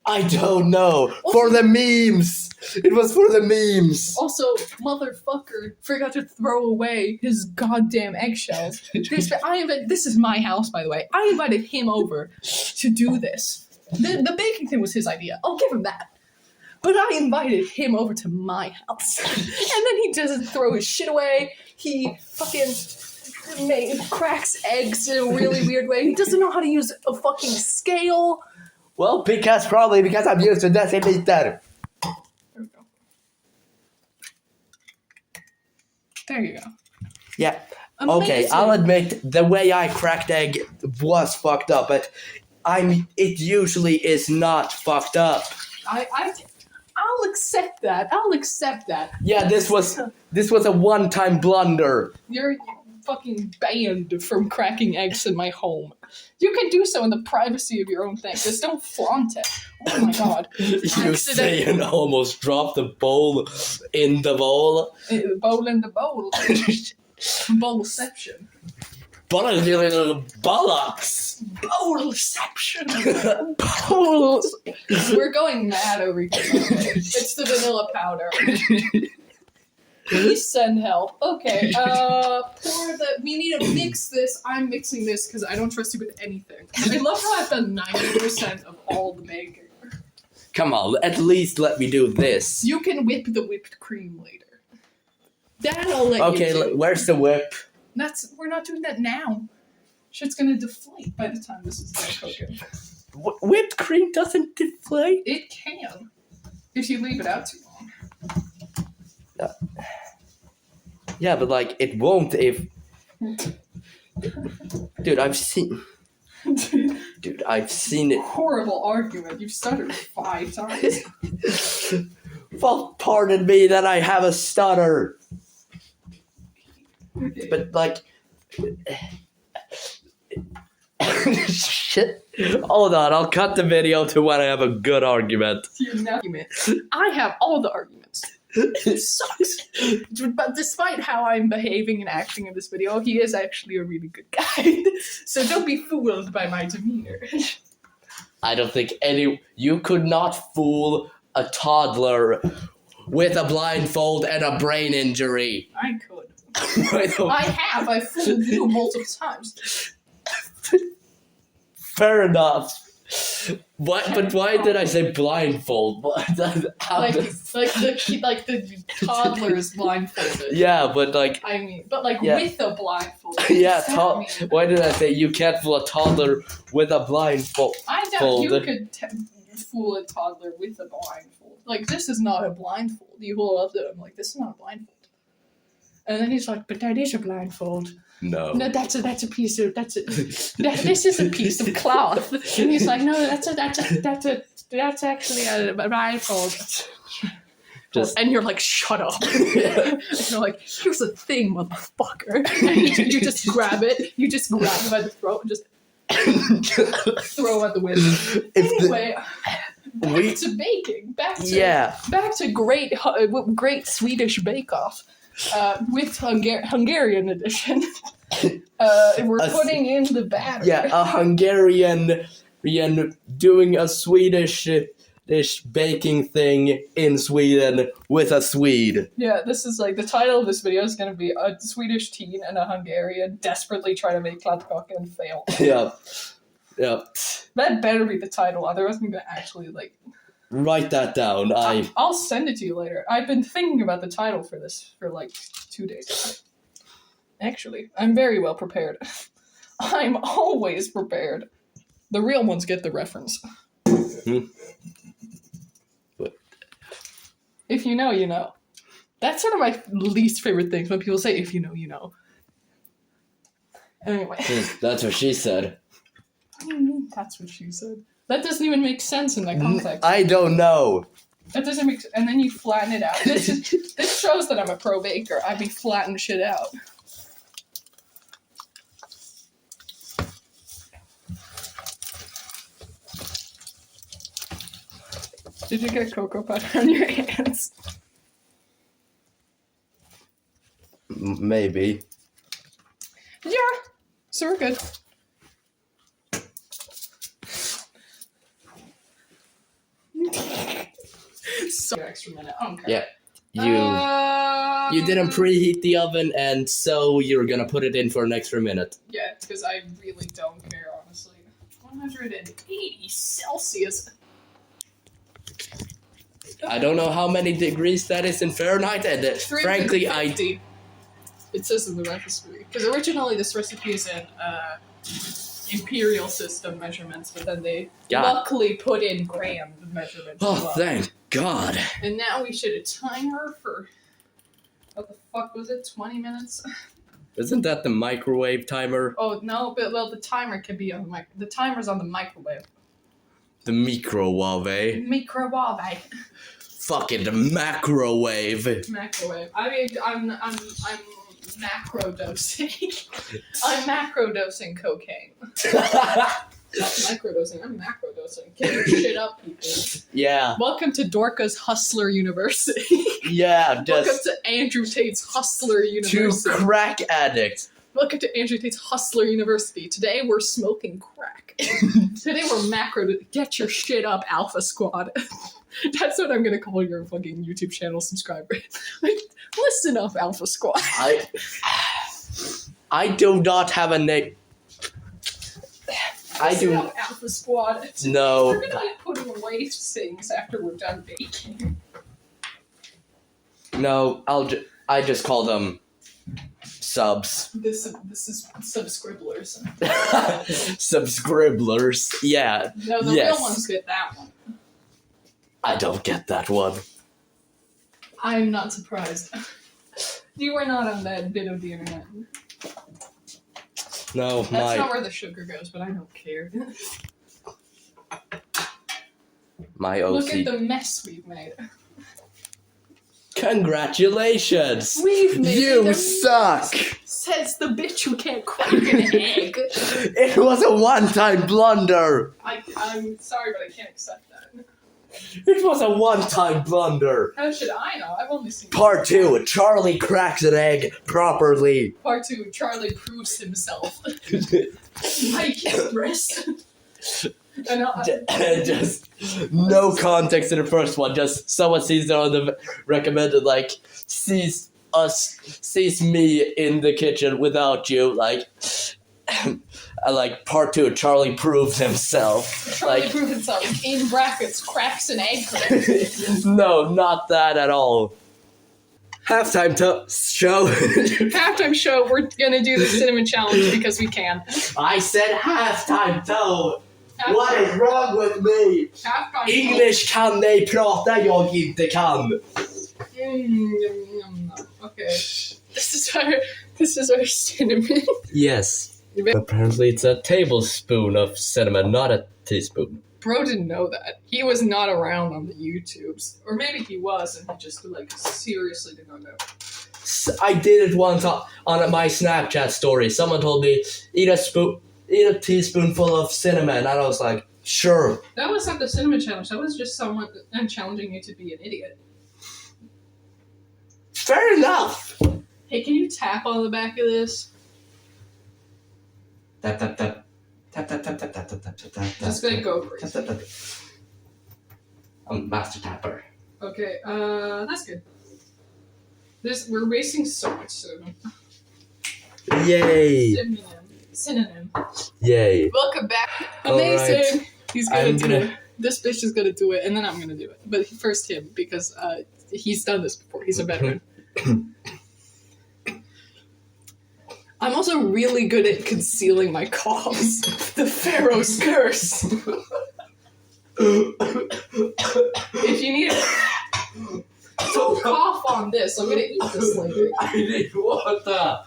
[SPEAKER 2] I don't know. Also, for the memes. It was for the memes.
[SPEAKER 1] Also, motherfucker forgot to throw away his goddamn eggshells. This is my house, by the way. I invited him over to do this. The baking thing was his idea. I'll give him that. But I invited him over to my house. And then he doesn't throw his shit away. He fucking... cracks eggs in a really weird way. He doesn't know how to use a fucking scale.
[SPEAKER 2] Well, probably because I'm used to deciliter.
[SPEAKER 1] There we go. There you go.
[SPEAKER 2] Yeah. Okay, I'll admit the way I cracked egg was fucked up, but it usually is not fucked up.
[SPEAKER 1] I'll accept that.
[SPEAKER 2] Yeah, this was a one-time blunder.
[SPEAKER 1] You're fucking banned from cracking eggs in my home. You can do so in the privacy of your own thing. Just don't flaunt it. Oh my god.
[SPEAKER 2] You say and almost dropped the bowl in the bowl.
[SPEAKER 1] Bowl in the bowl. Bowlception.
[SPEAKER 2] Bollocks.
[SPEAKER 1] Bowlception. Bowls. We're going mad over here. It's the vanilla powder. Please send help. Okay, we need to mix this. I'm mixing this because I don't trust you with anything. I love how I've done 90% of all the baking.
[SPEAKER 2] Come on, at least let me do this.
[SPEAKER 1] You can whip the whipped cream later. That I'll let you do.
[SPEAKER 2] Okay, where's the whip?
[SPEAKER 1] We're not doing that now. Shit's gonna deflate by the time this is done cooking.
[SPEAKER 2] Whipped cream doesn't deflate?
[SPEAKER 1] It can. If you leave it out too long.
[SPEAKER 2] Yeah, but like it won't if. Dude, I've seen it.
[SPEAKER 1] Horrible argument. You've stuttered 5 times.
[SPEAKER 2] Well, pardon me that I have a stutter.
[SPEAKER 1] Okay.
[SPEAKER 2] But like. Shit. Hold on, I'll cut the video to when I have a good argument.
[SPEAKER 1] I have all the arguments. It sucks. But despite how I'm behaving and acting in this video, he is actually a really good guy. So don't be fooled by my demeanor.
[SPEAKER 2] I don't think you could not fool a toddler with a blindfold and a brain injury.
[SPEAKER 1] I could. I've fooled you multiple times.
[SPEAKER 2] Fair enough. But why did I say blindfold?
[SPEAKER 1] Like the toddler is blindfolded.
[SPEAKER 2] Yeah, but like
[SPEAKER 1] with a blindfold.
[SPEAKER 2] Yeah, why did I say you can't fool a toddler with a blindfold?
[SPEAKER 1] I doubt you could fool a toddler with a blindfold. Like, this is not a blindfold. You hold up to him like, this is not a blindfold. And then he's like, but that is a blindfold.
[SPEAKER 2] No,
[SPEAKER 1] this is a piece of cloth. And he's like, no, that's actually a blindfold. And you're like, shut up. And you're like, here's the thing, motherfucker. And you just grab it. You just grab it by the throat and just throw it at the window. Anyway, back to baking. Back to great Swedish bake-off. With Hungarian edition. We're putting in the batter.
[SPEAKER 2] Yeah, a Hungarian doing a Swedish baking thing in Sweden with a Swede.
[SPEAKER 1] Yeah, this is like, the title of this video is going to be a Swedish teen and a Hungarian desperately try to make kladdkaka and fail.
[SPEAKER 2] Yeah.
[SPEAKER 1] That better be the title, otherwise I'm going to actually
[SPEAKER 2] write that down.
[SPEAKER 1] I'll send it to you later. I've been thinking about the title for this for 2 days. Actually, I'm very well prepared. I'm always prepared. The real ones get the reference.
[SPEAKER 2] What?
[SPEAKER 1] If you know, you know. That's one of my least favorite things when people say, if you know, you know. Anyway.
[SPEAKER 2] That's what she said.
[SPEAKER 1] What do you mean, that's what she said? That doesn't even make sense in that context.
[SPEAKER 2] I don't know.
[SPEAKER 1] That doesn't make sense. And then you flatten it out. This shows that I'm a pro baker. I be flattening shit out. Did you get cocoa butter on your hands?
[SPEAKER 2] Maybe.
[SPEAKER 1] Yeah. So we're good. So extra minute. Okay.
[SPEAKER 2] Yeah. You didn't preheat the oven, and so you're gonna put it in for an extra minute.
[SPEAKER 1] Yeah, it's because I really don't care, honestly. 180 Celsius.
[SPEAKER 2] I don't know how many degrees that is in Fahrenheit, and frankly,
[SPEAKER 1] It says in the recipe. Because originally this recipe is in imperial system measurements, but then they luckily put in gram measurements.
[SPEAKER 2] Oh, thank God.
[SPEAKER 1] And now we should a timer for, what the fuck was it, 20 minutes?
[SPEAKER 2] Isn't that the microwave timer?
[SPEAKER 1] Oh no, but well, the timer can be on the timer's on the microwave.
[SPEAKER 2] The microwave.
[SPEAKER 1] Microwave.
[SPEAKER 2] Fucking macrowave.
[SPEAKER 1] Microwave. I mean, I'm macro dosing. I'm macro dosing cocaine. Not microdosing, I'm macrodosing. Get your shit up, people.
[SPEAKER 2] Yeah.
[SPEAKER 1] Welcome to Dorka's Hustler University.
[SPEAKER 2] Yeah,
[SPEAKER 1] Welcome
[SPEAKER 2] just
[SPEAKER 1] to Andrew Tate's Hustler
[SPEAKER 2] two
[SPEAKER 1] University.
[SPEAKER 2] crack addicts.
[SPEAKER 1] Welcome to Andrew Tate's Hustler University. Today we're smoking crack. Today we're macro. Get your shit up, Alpha Squad. That's what I'm gonna call your fucking YouTube channel subscriber. Like, listen up, Alpha Squad.
[SPEAKER 2] I do not have a name. I
[SPEAKER 1] Listen
[SPEAKER 2] do.
[SPEAKER 1] up, Alpha Squad.
[SPEAKER 2] No.
[SPEAKER 1] We're gonna be putting away things after we're done baking.
[SPEAKER 2] No, I just call them subs.
[SPEAKER 1] This is subscribblers.
[SPEAKER 2] Subscribblers. Yeah.
[SPEAKER 1] No, the
[SPEAKER 2] Yes.
[SPEAKER 1] real ones get that one.
[SPEAKER 2] I don't get that one.
[SPEAKER 1] I'm not surprised. You were not on that bit of the internet.
[SPEAKER 2] No,
[SPEAKER 1] That's not where the sugar goes, but I don't care.
[SPEAKER 2] my OC.
[SPEAKER 1] Look at the mess we've made.
[SPEAKER 2] Congratulations!
[SPEAKER 1] We've made
[SPEAKER 2] You
[SPEAKER 1] a
[SPEAKER 2] suck!
[SPEAKER 1] mess, says the bitch who can't crack an egg.
[SPEAKER 2] It was a one-time blunder!
[SPEAKER 1] I'm sorry, but I can't accept that.
[SPEAKER 2] It was a one-time blunder!
[SPEAKER 1] How should I know? I've only seen
[SPEAKER 2] Part 2, Charlie cracks an egg properly.
[SPEAKER 1] Part 2, Charlie proves himself. I can't rest.
[SPEAKER 2] Just no context in the first one. Just someone sees it on the recommended, like sees me in the kitchen without you, like. Like part 2, Charlie proves himself.
[SPEAKER 1] Charlie proved himself. In brackets, cracks an egg.
[SPEAKER 2] No, not that at all. Halftime show.
[SPEAKER 1] Halftime show. We're gonna do the cinnamon challenge because we can.
[SPEAKER 2] I said halftime toe. What is wrong with me?
[SPEAKER 1] Halftime
[SPEAKER 2] English kan ni prata, jag inte kan.
[SPEAKER 1] Okay. This is our cinnamon.
[SPEAKER 2] Yes. Apparently it's a tablespoon of cinnamon, not a teaspoon.
[SPEAKER 1] Bro didn't know that. He was not around on the YouTubes. Or maybe he was and he just seriously did not know.
[SPEAKER 2] I did it once on my Snapchat story. Someone told me, eat a teaspoonful of cinnamon. And I was like, sure.
[SPEAKER 1] That was not the cinnamon challenge. That was just someone challenging you to be an idiot.
[SPEAKER 2] Fair enough.
[SPEAKER 1] Hey, can you tap on the back of this?
[SPEAKER 2] Tap, tap, tap. Tap, tap, tap, tap, tap, tap, tap, tap, tap.
[SPEAKER 1] Just gonna go crazy.
[SPEAKER 2] Tap, tap, tap. I'm master tapper.
[SPEAKER 1] Okay, that's good. We're wasting so much cinnamon.
[SPEAKER 2] Yay.
[SPEAKER 1] Synonym.
[SPEAKER 2] Yay.
[SPEAKER 1] Welcome back. Amazing.
[SPEAKER 2] Right.
[SPEAKER 1] He's gonna do it. This bitch is gonna do it, and then I'm gonna do it. But first him, because he's done this before. He's a veteran. I'm also really good at concealing my coughs. The Pharaoh's curse. If you need don't cough on this. I'm gonna eat this later.
[SPEAKER 2] I need water.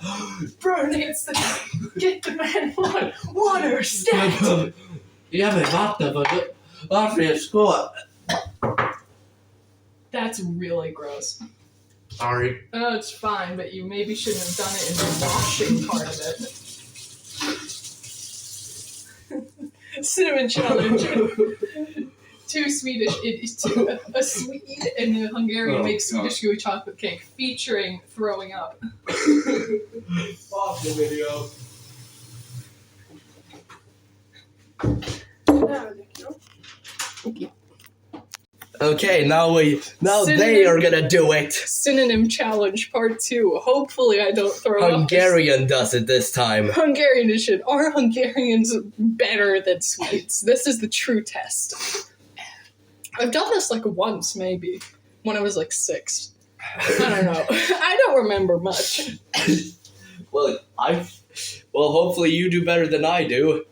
[SPEAKER 1] Bro, get the man water. Stat.
[SPEAKER 2] Jag vill vatten varför är det skål?
[SPEAKER 1] That's really gross.
[SPEAKER 2] Sorry.
[SPEAKER 1] Oh, it's fine, but you maybe shouldn't have done it in the washing part of it. Cinnamon challenge. Two Swedish, a Swede and a Hungarian make Swedish gooey chocolate cake featuring throwing up.
[SPEAKER 2] Pause the video. Okay, now they are gonna do it.
[SPEAKER 1] Synonym challenge part 2. Hopefully I don't throw up.
[SPEAKER 2] Hungarian does it this time.
[SPEAKER 1] Hungarian edition. Are Hungarians better than Swedes? This is the true test. I've done this like once, maybe, when I was like 6. I don't know. I don't remember much.
[SPEAKER 2] Well, hopefully you do better than I do.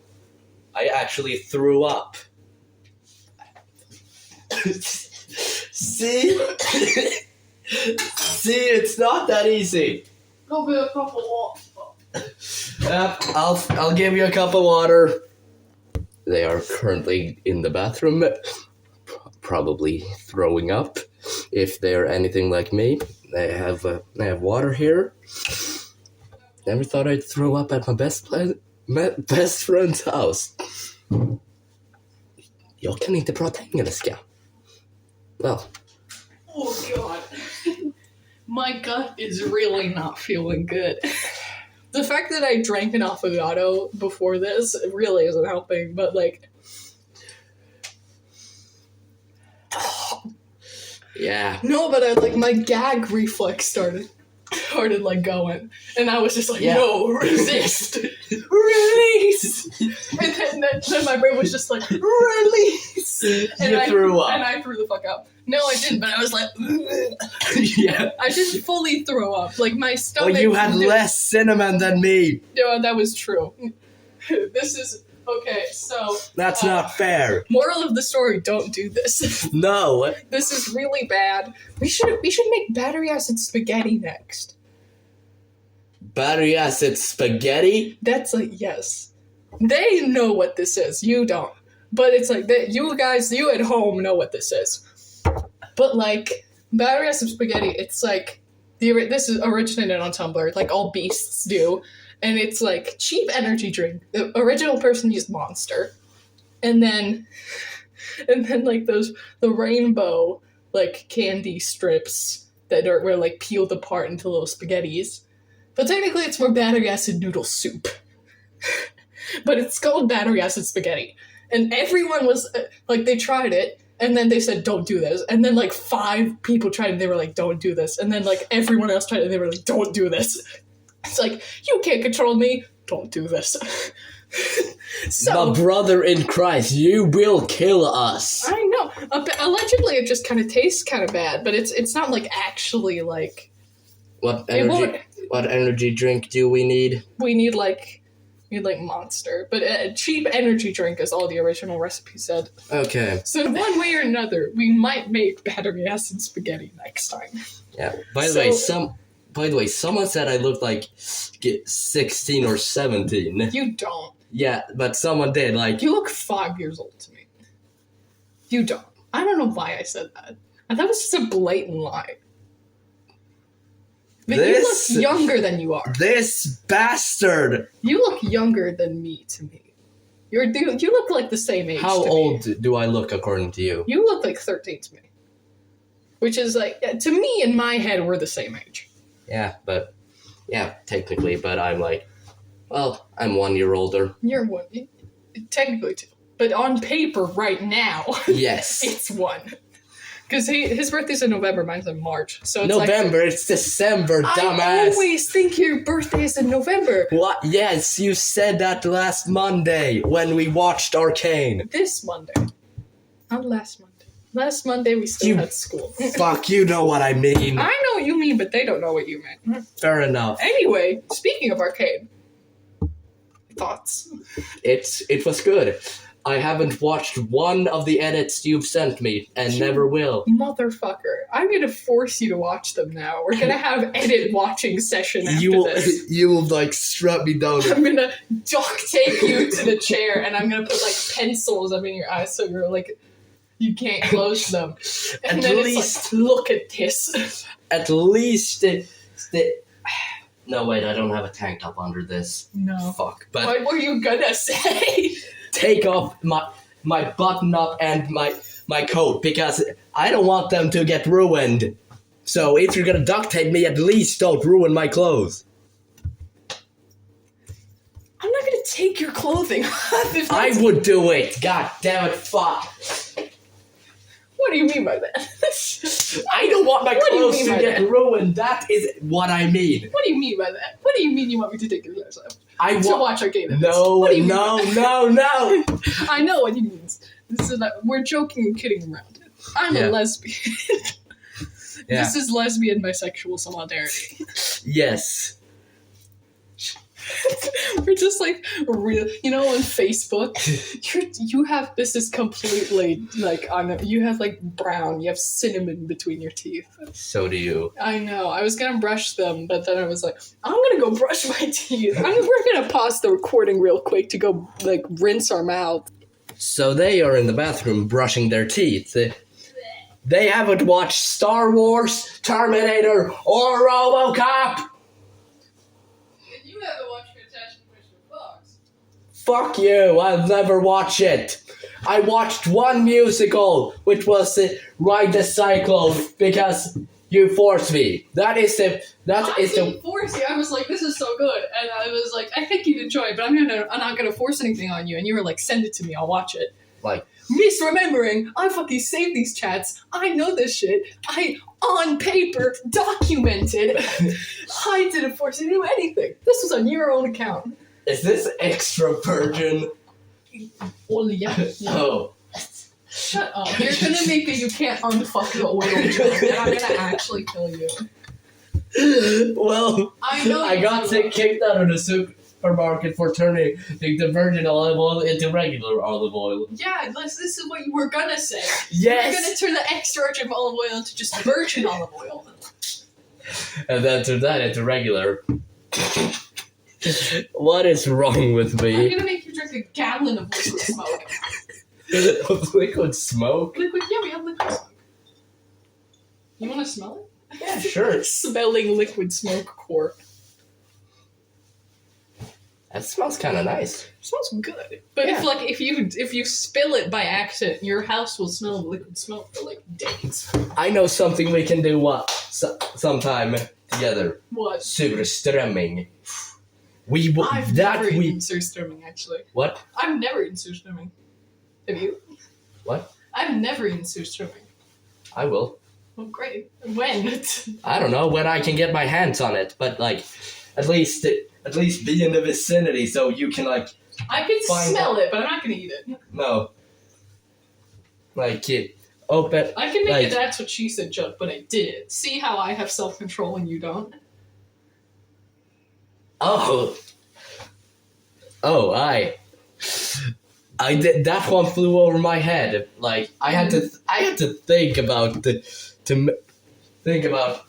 [SPEAKER 2] I actually threw up. See? See, it's not that easy.
[SPEAKER 1] Go get a couple of
[SPEAKER 2] I'll give you a cup of water. They are currently in the bathroom, probably throwing up. If they're anything like me, they have water here. Never thought I'd throw up at my best friend's house. Jag kan inte prata engelska. Well.
[SPEAKER 1] Oh god. My gut is really not feeling good. The fact that I drank an affogato before this really isn't helping, but like...
[SPEAKER 2] Yeah.
[SPEAKER 1] No, but my gag reflex started like going, and I was just like, no, resist, release, and then my brain was just like, release, and I threw up, and I threw the fuck up. No, I didn't, but I was like,
[SPEAKER 2] yeah,
[SPEAKER 1] I didn't fully throw up, like my stomach.
[SPEAKER 2] Well, you had less cinnamon than me.
[SPEAKER 1] No, that was true. This is. Okay, so...
[SPEAKER 2] That's not fair.
[SPEAKER 1] Moral of the story, don't do this.
[SPEAKER 2] No.
[SPEAKER 1] This is really bad. We should make battery acid spaghetti next.
[SPEAKER 2] Battery acid spaghetti?
[SPEAKER 1] That's like, yes. They know what this is. You don't. But it's like, you guys, you at home know what this is. But like, battery acid spaghetti, it's like... This is originated on Tumblr, like all beasts do. And it's like cheap energy drink. The original person used Monster. And then like the rainbow like candy strips that were like peeled apart into little spaghettis. But technically it's more battery acid noodle soup. But it's called battery acid spaghetti. And everyone was like, they tried it. And then they said, don't do this. And then like 5 people tried it and they were like, don't do this. And then like everyone else tried it and they were like, don't do this. It's like, you can't control me. Don't do this. So,
[SPEAKER 2] my brother in Christ, you will kill us.
[SPEAKER 1] I know. Allegedly, it just kind of tastes kind of bad, but it's not like actually like.
[SPEAKER 2] What energy drink do we need?
[SPEAKER 1] We need like Monster, but a cheap energy drink is all the original recipe said.
[SPEAKER 2] Okay.
[SPEAKER 1] So one way or another, we might make battery acid spaghetti next time.
[SPEAKER 2] Yeah. By the way, someone said I looked like 16 or 17.
[SPEAKER 1] You don't.
[SPEAKER 2] Yeah, but someone did. Like,
[SPEAKER 1] you look 5 years old to me. You don't. I don't know why I said that. I thought it was just a blatant lie. But you look younger than you are.
[SPEAKER 2] This bastard!
[SPEAKER 1] You look younger than me to me. You look like the same age.
[SPEAKER 2] How
[SPEAKER 1] to
[SPEAKER 2] old
[SPEAKER 1] me.
[SPEAKER 2] do I look according to you?
[SPEAKER 1] You look like 13 to me. Which is like, to me, in my head, we're the same age.
[SPEAKER 2] Yeah, technically, but I'm like, well, I'm 1 year older.
[SPEAKER 1] You're 1. Technically 2. But on paper right now,
[SPEAKER 2] yes,
[SPEAKER 1] it's 1. Because his birthday's in November, mine's in March. So it's
[SPEAKER 2] November, it's December, dumbass.
[SPEAKER 1] I always think your birthday is in November.
[SPEAKER 2] What? Yes, you said that last Monday when we watched Arcane.
[SPEAKER 1] This Monday. Not last Monday. Last Monday we still had school.
[SPEAKER 2] Fuck, you know what I mean.
[SPEAKER 1] I know what you mean, but they don't know what you meant.
[SPEAKER 2] Fair enough.
[SPEAKER 1] Anyway, speaking of Arcane. Thoughts?
[SPEAKER 2] It was good. I haven't watched one of the edits you've sent me, and never will.
[SPEAKER 1] Motherfucker. I'm gonna force you to watch them now. We're gonna have edit watching session after this.
[SPEAKER 2] You will, like, strap me down.
[SPEAKER 1] I'm gonna duct tape you to the chair, and I'm gonna put, like, pencils up in your eyes so you're, like, you can't close them. And then it's like, look at this.
[SPEAKER 2] At least No, wait, I don't have a tank top under this.
[SPEAKER 1] No.
[SPEAKER 2] Fuck. But
[SPEAKER 1] what were you gonna say?
[SPEAKER 2] Take off my button up and my coat, because I don't want them to get ruined. So if you're gonna duct tape me, at least don't ruin my clothes.
[SPEAKER 1] I'm not gonna take your clothing off.
[SPEAKER 2] I would do it. God damn it, fuck.
[SPEAKER 1] What do you mean by that?
[SPEAKER 2] I don't want my clothes to get ruined. That is what I mean.
[SPEAKER 1] What do you mean by that? What do you mean you want me to take your clothes off?
[SPEAKER 2] To
[SPEAKER 1] watch Arcane.
[SPEAKER 2] No.
[SPEAKER 1] I know what he means. We're joking and kidding around. I'm a lesbian.
[SPEAKER 2] Yeah.
[SPEAKER 1] This is lesbian bisexual solidarity.
[SPEAKER 2] Yes.
[SPEAKER 1] We're just like real, on Facebook, you have this is completely like you have like brown, you have cinnamon between your teeth.
[SPEAKER 2] So do you.
[SPEAKER 1] I know. I was gonna brush them, but then I was like, I'm gonna go brush my teeth. We're gonna pause the recording real quick to go like rinse our mouth.
[SPEAKER 2] So they are in the bathroom brushing their teeth. They haven't watched Star Wars, Terminator, or RoboCop.
[SPEAKER 1] You haven't watched Fantastic Mr. Fox.
[SPEAKER 2] Fuck you, I'll never watch it. I watched one musical, which was Ride the Cyclone, because you forced me. I didn't
[SPEAKER 1] force you. I was like, this is so good. And I was like, I think you'd enjoy it, but I'm not gonna force anything on you. And you were like, send it to me, I'll watch it.
[SPEAKER 2] Like,
[SPEAKER 1] misremembering, I fucking saved these chats. I know this shit. I, on paper, documented. I didn't force you to do anything. This was on your own account.
[SPEAKER 2] is this extra virgin?
[SPEAKER 1] Well, yeah.
[SPEAKER 2] Oh.
[SPEAKER 1] Shut up. You're gonna make it you can't unfuck the oil joke, and I'm gonna actually kill you.
[SPEAKER 2] Well, I got kicked out of the supermarket for turning the virgin olive oil into regular olive oil.
[SPEAKER 1] Yeah, this is what you were gonna say.
[SPEAKER 2] Yes!
[SPEAKER 1] You're gonna turn the extra virgin olive oil into just virgin olive oil.
[SPEAKER 2] And then turn that into regular. What is wrong with
[SPEAKER 1] I'm
[SPEAKER 2] me?
[SPEAKER 1] gonna make you drink a gallon of liquid smoke.
[SPEAKER 2] Liquid smoke?
[SPEAKER 1] Yeah, we have liquid smoke. You wanna smell it?
[SPEAKER 2] Yeah, sure.
[SPEAKER 1] Smelling liquid smoke core.
[SPEAKER 2] That smells kind of nice.
[SPEAKER 1] It smells good. But
[SPEAKER 2] Yeah.
[SPEAKER 1] if you spill it by accident, your house will smell of liquid smoke for like days.
[SPEAKER 2] I know something we can do sometime together.
[SPEAKER 1] What?
[SPEAKER 2] Surströmming.
[SPEAKER 1] I've never eaten surströmming, actually.
[SPEAKER 2] What?
[SPEAKER 1] I've never eaten surströmming. Have you?
[SPEAKER 2] What?
[SPEAKER 1] I've never eaten surströmming.
[SPEAKER 2] I will.
[SPEAKER 1] Well, great. When?
[SPEAKER 2] I don't know when I can get my hands on it, but like, at least be in the vicinity so you can like.
[SPEAKER 1] I can smell it, but I'm not gonna eat it.
[SPEAKER 2] No. Like open.
[SPEAKER 1] I can make a that's what she said joke, but I didn't. See how I have self-control and you don't?
[SPEAKER 2] Oh, I did. That one flew over my head. Like I had to think about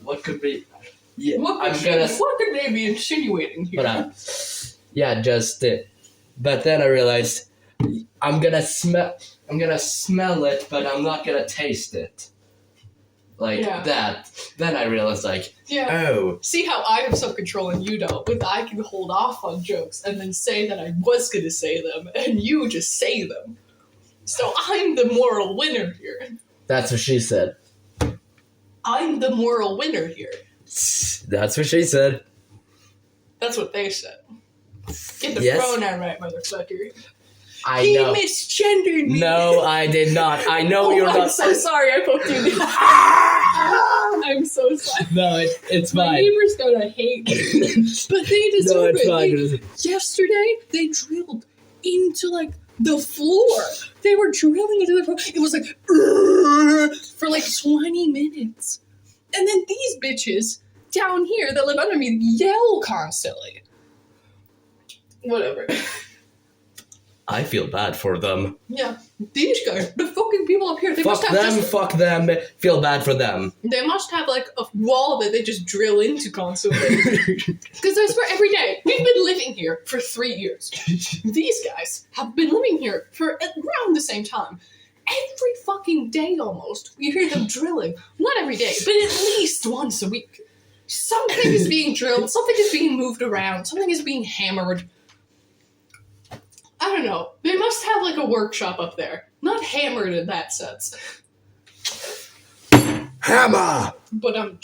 [SPEAKER 2] what could be. Yeah,
[SPEAKER 1] what could they be insinuating here?
[SPEAKER 2] But but then I realized I'm gonna smell it, but I'm not gonna taste it. Like that. Then I realized, oh.
[SPEAKER 1] See how I have self-control and you don't, but I can hold off on jokes and then say that I was going to say them, and you just say them. So I'm the moral winner here.
[SPEAKER 2] That's what she said.
[SPEAKER 1] I'm the moral winner here.
[SPEAKER 2] That's what she said.
[SPEAKER 1] That's what they said. Get the pronoun right, motherfucker.
[SPEAKER 2] I know.
[SPEAKER 1] He misgendered me.
[SPEAKER 2] No, I did not. I know you're not.
[SPEAKER 1] I'm so sorry I poked you in the I'm so sorry.
[SPEAKER 2] No, it's fine.
[SPEAKER 1] My neighbor's gonna hate me. But they deserve it. Yesterday, they drilled into, like, the floor. They were drilling into the floor. It was like, for like 20 minutes. And then these bitches down here that live under me yell constantly. Whatever.
[SPEAKER 2] I feel bad for them.
[SPEAKER 1] Yeah, these guys, the fucking people up here, they
[SPEAKER 2] fuck
[SPEAKER 1] must have
[SPEAKER 2] fuck them, feel bad for them.
[SPEAKER 1] They must have, like, a wall that they just drill into constantly. Because I swear, every day, we've been living here for 3 years. These guys have been living here for around the same time. Every fucking day, almost, we hear them drilling. Not every day, but at least once a week. Something is being drilled, something is being moved around, something is being hammered. I don't know. They must have, like, a workshop up there. Not hammered in that sense.
[SPEAKER 2] Hammer!
[SPEAKER 1] But,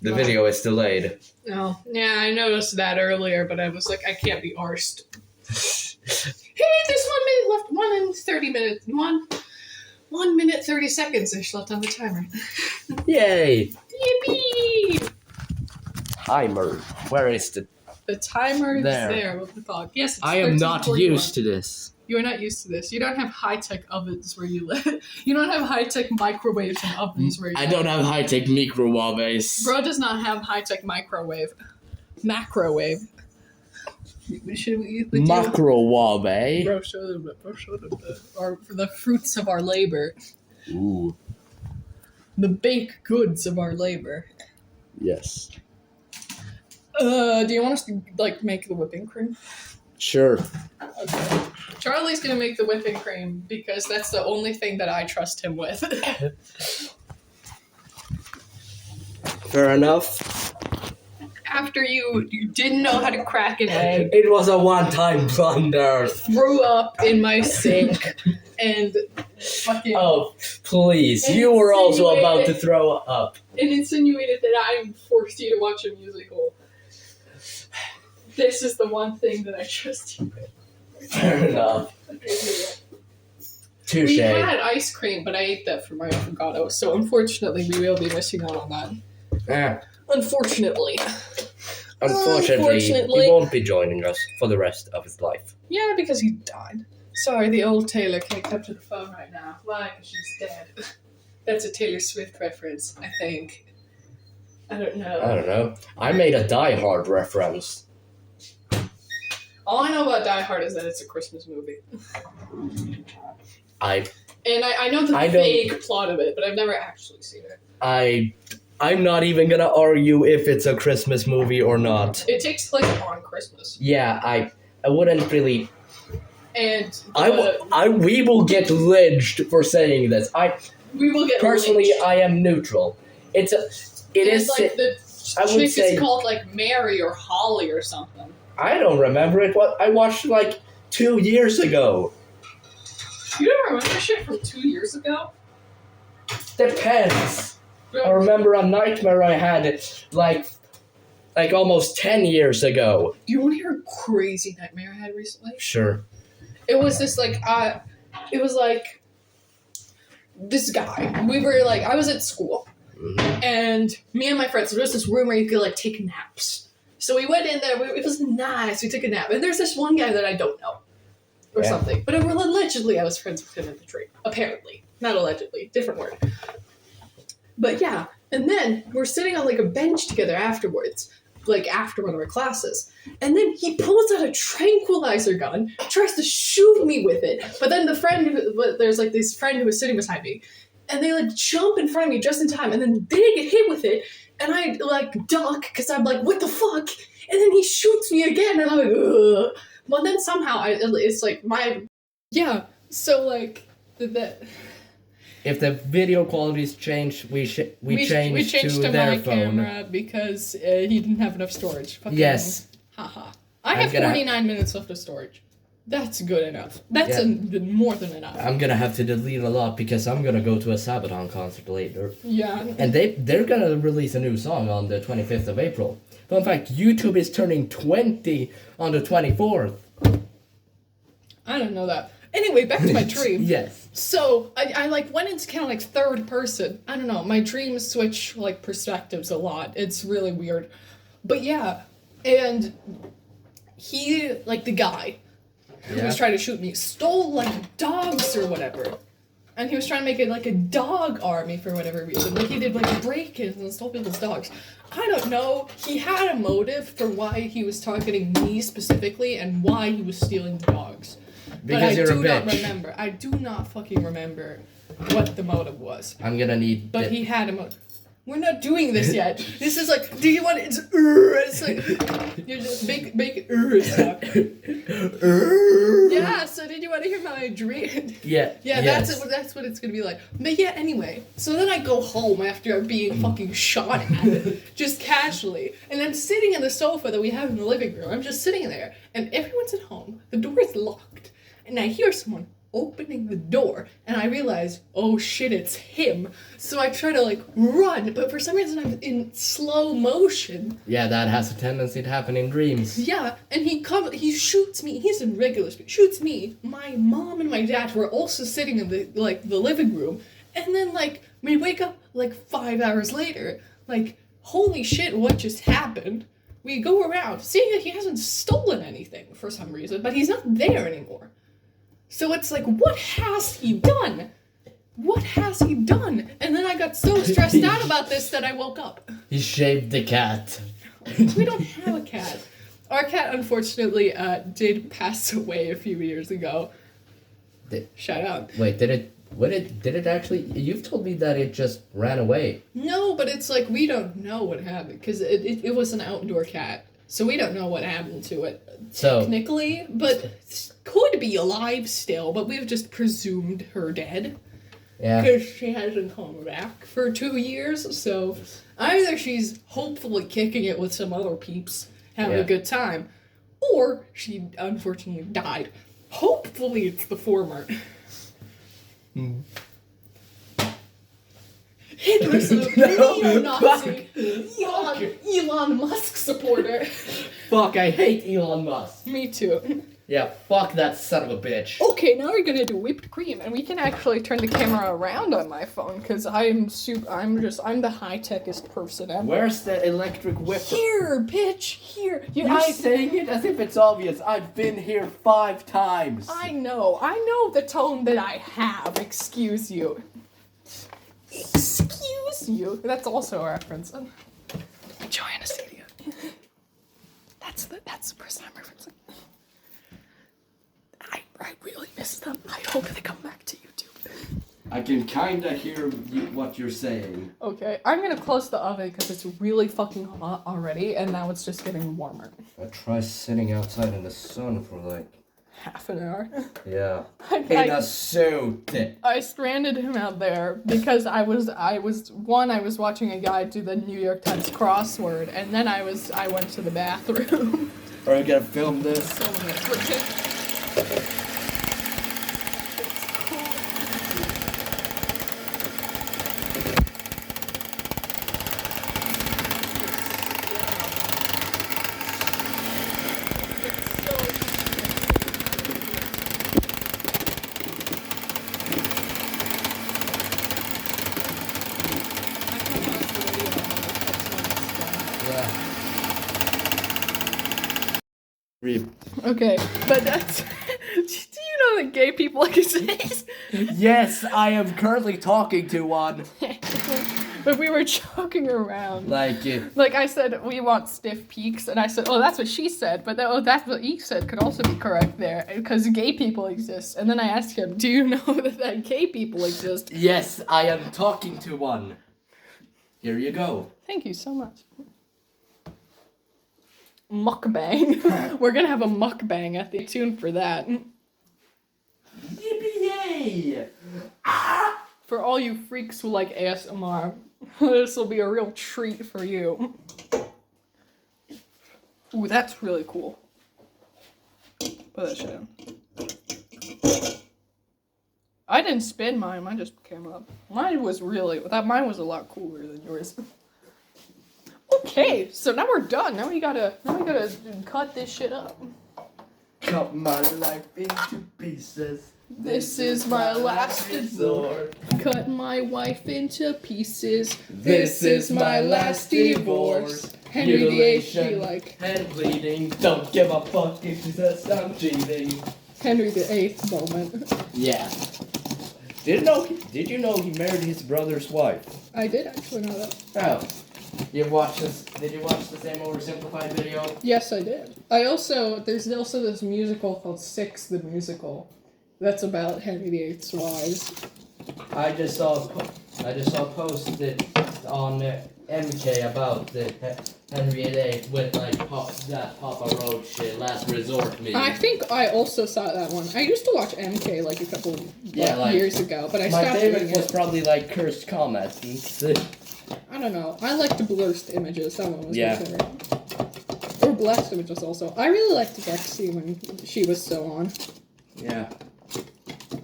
[SPEAKER 2] The video is delayed.
[SPEAKER 1] Oh, yeah, I noticed that earlier, but I was like, I can't be arsed. Hey, there's 1 minute left. 1 minute, 30 seconds ish left on the timer.
[SPEAKER 2] Yay!
[SPEAKER 1] Yippee!
[SPEAKER 2] Timer. Where is the
[SPEAKER 1] timer?
[SPEAKER 2] There.
[SPEAKER 1] There with the clock. Yes, it's
[SPEAKER 2] I am not
[SPEAKER 1] 13:41.
[SPEAKER 2] used to this.
[SPEAKER 1] You're not used to this. You don't have high-tech ovens where you live. You don't have high-tech microwaves and ovens where you live.
[SPEAKER 2] I don't have high-tech microwaves.
[SPEAKER 1] Bro does not have high-tech microwave. Macrowave. Should we
[SPEAKER 2] Macrowave.
[SPEAKER 1] Bro, show them the fruits of our labor.
[SPEAKER 2] Ooh.
[SPEAKER 1] The baked goods of our labor.
[SPEAKER 2] Yes.
[SPEAKER 1] Do you want us to, like, make the whipping cream?
[SPEAKER 2] Sure.
[SPEAKER 1] Okay. Charlie's gonna make the whipping cream because that's the only thing that I trust him with.
[SPEAKER 2] Fair enough.
[SPEAKER 1] After you didn't know how to crack an egg,
[SPEAKER 2] It was a one-time blunder.
[SPEAKER 1] threw up in my sink, and fucking...
[SPEAKER 2] Oh, please.
[SPEAKER 1] And
[SPEAKER 2] You were also
[SPEAKER 1] insinuated-
[SPEAKER 2] about to throw up.
[SPEAKER 1] and insinuated that I forced you to watch a musical. This is the one thing that I trust you with.
[SPEAKER 2] Fair enough. Touche.
[SPEAKER 1] We had ice cream, but I ate that for my avocado, so unfortunately we will be missing out on that. Unfortunately.
[SPEAKER 2] Unfortunately,
[SPEAKER 1] Unfortunately.
[SPEAKER 2] he won't be joining us for the rest of his life.
[SPEAKER 1] Yeah, because he died. Sorry, the old Taylor can't come to the phone right now. Why? Because she's dead. That's a Taylor Swift reference, I think. I don't know.
[SPEAKER 2] I don't know. I made a Die Hard reference.
[SPEAKER 1] All I know about Die Hard is that it's a Christmas movie.
[SPEAKER 2] I
[SPEAKER 1] know the
[SPEAKER 2] don't-
[SPEAKER 1] vague plot of it, but I've never actually seen it.
[SPEAKER 2] I'm not even gonna argue if it's a Christmas movie or not.
[SPEAKER 1] It takes place on Christmas.
[SPEAKER 2] Yeah, I wouldn't really.
[SPEAKER 1] And
[SPEAKER 2] We will get lynched for saying this.
[SPEAKER 1] we will get
[SPEAKER 2] Personally,
[SPEAKER 1] lynched.
[SPEAKER 2] I am neutral. It is.
[SPEAKER 1] Like the
[SPEAKER 2] I would
[SPEAKER 1] chick
[SPEAKER 2] say-
[SPEAKER 1] is called like Mary or Holly or something.
[SPEAKER 2] I don't remember it. What I watched like 2 years ago.
[SPEAKER 1] You don't remember shit from 2 years ago?
[SPEAKER 2] Depends. I remember a nightmare I had like almost 10 years ago.
[SPEAKER 1] Do you want to hear a crazy nightmare I had recently?
[SPEAKER 2] Sure.
[SPEAKER 1] It was this it was like this guy. We were like, I was at school,
[SPEAKER 2] Mhm.
[SPEAKER 1] and me and my friends, there was this room where you could like take naps. So we went in there. It was nice. We took a nap, and there's this one guy that I don't know, or
[SPEAKER 2] Yeah.
[SPEAKER 1] something. But allegedly, I was friends with him in the tree. Apparently, not allegedly. Different word. But yeah, and then we're sitting on like a bench together afterwards, like after one of our classes. And then he pulls out a tranquilizer gun, tries to shoot me with it. But then there's like this friend who was sitting beside me, and they like jump in front of me just in time, and then they get hit with it, and I like duck because I'm like, what the fuck? And then he shoots me again, and I'm like, ugh. But then somehow it's like my So like that.
[SPEAKER 2] If the video quality's changed, we changed
[SPEAKER 1] to
[SPEAKER 2] to their
[SPEAKER 1] my
[SPEAKER 2] phone.
[SPEAKER 1] camera because he didn't have enough storage. Fucking,
[SPEAKER 2] Yes.
[SPEAKER 1] Haha. I
[SPEAKER 2] I'm
[SPEAKER 1] have
[SPEAKER 2] gonna-
[SPEAKER 1] 49 minutes left of storage. That's good enough. That's more than enough.
[SPEAKER 2] I'm gonna have to delete a lot because I'm gonna go to a Sabaton concert later.
[SPEAKER 1] Yeah.
[SPEAKER 2] And they're gonna release a new song on the 25th of April. Fun fact, YouTube is turning 20 on the 24th.
[SPEAKER 1] I don't know that. Anyway, back to my dream.
[SPEAKER 2] Yes.
[SPEAKER 1] So I like went into kind of like third person. I don't know. My dreams switch like perspectives a lot. It's really weird. But yeah, and he like the guy who was trying to shoot me stole like dogs or whatever. And he was trying to make it like a dog army for whatever reason. Like he did like break-ins and stole people's dogs. I don't know. He had a motive for why he was targeting me specifically and why he was stealing the dogs.
[SPEAKER 2] Because
[SPEAKER 1] but I
[SPEAKER 2] you're
[SPEAKER 1] do
[SPEAKER 2] a
[SPEAKER 1] not
[SPEAKER 2] bitch.
[SPEAKER 1] remember. I do not fucking remember what the motive was.
[SPEAKER 2] I'm gonna need.
[SPEAKER 1] But he had a motive. We're not doing this yet. This is like, do you want it? It's like, you're just make stuff. Yeah, so did you want to hear my dream?
[SPEAKER 2] Yeah.
[SPEAKER 1] Yeah,
[SPEAKER 2] yes.
[SPEAKER 1] that's what it's gonna be like. But yeah, anyway. So then I go home after being fucking shot at, just casually, and I'm sitting in the sofa that we have in the living room. I'm just sitting there, and everyone's at home. The door is locked, and I hear someone opening the door, and I realize, oh shit, it's him. So I try to like run, but for some reason I'm in slow motion.
[SPEAKER 2] Yeah, that has a tendency to happen in dreams.
[SPEAKER 1] Yeah, and he shoots me. He's in regular speed. Shoots me. My mom and my dad were also sitting in the living room, and then like we wake up like 5 hours later. Like, holy shit, what just happened? We go around, seeing that he hasn't stolen anything for some reason, but he's not there anymore. So it's like, what has he done? What has he done? And then I got so stressed out about this that I woke up.
[SPEAKER 3] He shaved the cat.
[SPEAKER 1] We don't have a cat. Our cat, unfortunately, did pass away a few years ago. Shout out.
[SPEAKER 3] Wait, did it actually? You've told me that it just ran away.
[SPEAKER 1] No, but it's like we don't know what happened because it was an outdoor cat, so we don't know what happened to it technically. But it could be alive still, but we've just presumed her dead.
[SPEAKER 3] Yeah.
[SPEAKER 1] Because she hasn't come back for 2 years, so either she's hopefully kicking it with some other peeps, having a good time, or she unfortunately died. Hopefully it's the former. Hitler's a neo-Nazi, Elon Musk supporter.
[SPEAKER 3] Fuck, I hate Elon Musk.
[SPEAKER 1] Me too.
[SPEAKER 3] Yeah, fuck that son of a bitch.
[SPEAKER 1] Okay, now we're gonna do whipped cream, and we can actually turn the camera around on my phone because I'm the high-techest person ever.
[SPEAKER 3] Where's the electric whip?
[SPEAKER 1] Here, bitch, here.
[SPEAKER 3] You're saying it as if it's obvious. I've been here 5 times.
[SPEAKER 1] I know the tone that I have. Excuse you. Excuse you. That's also a reference. Joanna Studio. That's the person I'm referencing. I really miss them. I hope they come back to YouTube.
[SPEAKER 3] I can kinda hear what you're saying.
[SPEAKER 1] Okay, I'm gonna close the oven because it's really fucking hot already, and now it's just getting warmer.
[SPEAKER 3] I try sitting outside in the sun for like
[SPEAKER 1] half an hour.
[SPEAKER 3] Yeah. In a suit.
[SPEAKER 1] I stranded him out there because I was watching a guy do the New York Times crossword, and then I went to the bathroom.
[SPEAKER 3] Are we gonna film this?
[SPEAKER 1] Okay, but that's... Do you know that gay people exist?
[SPEAKER 3] Yes, I am currently talking to one.
[SPEAKER 1] But we were joking around. Like I said, we want stiff peaks, and I said, oh, that's what she said, but that's what he said could also be correct there, because gay people exist. And then I asked him, do you know that gay people exist?
[SPEAKER 3] Yes, I am talking to one. Here you go.
[SPEAKER 1] Thank you so much. Mukbang. We're gonna have a mukbang at the tune for that.
[SPEAKER 3] Yippee-yay! Ah!
[SPEAKER 1] For all you freaks who like ASMR, this will be a real treat for you. Ooh, that's really cool. Put that shit in. I didn't spin mine just came up. Mine was a lot cooler than yours. Okay, so now we're done. Now we gotta cut this shit up.
[SPEAKER 3] Cut my life into pieces.
[SPEAKER 1] This is my last resort. Cut my wife into pieces. This is my last divorce. Henry VIII be like
[SPEAKER 3] head bleeding. Don't give a fuck if he says I'm cheating.
[SPEAKER 1] Henry VIII moment.
[SPEAKER 3] Yeah. Did you know he married his brother's wife?
[SPEAKER 1] I did actually know that.
[SPEAKER 3] Oh. Did you watch the same oversimplified video?
[SPEAKER 1] Yes, I did. There's also this musical called Six the Musical. That's about Henry VIII's wives.
[SPEAKER 3] I just saw posted on MK about the Henry VIII with like that Papa Roach shit, Last Resort meme.
[SPEAKER 1] I think I also saw that one. I used to watch MK like a couple years ago, but I stopped doing it.
[SPEAKER 3] My favorite was probably like Cursed Comet.
[SPEAKER 1] I don't know. I liked the Blurst images. That one was my favorite. Or Blessed images also. I really liked Lexi when she was so on.
[SPEAKER 3] Yeah.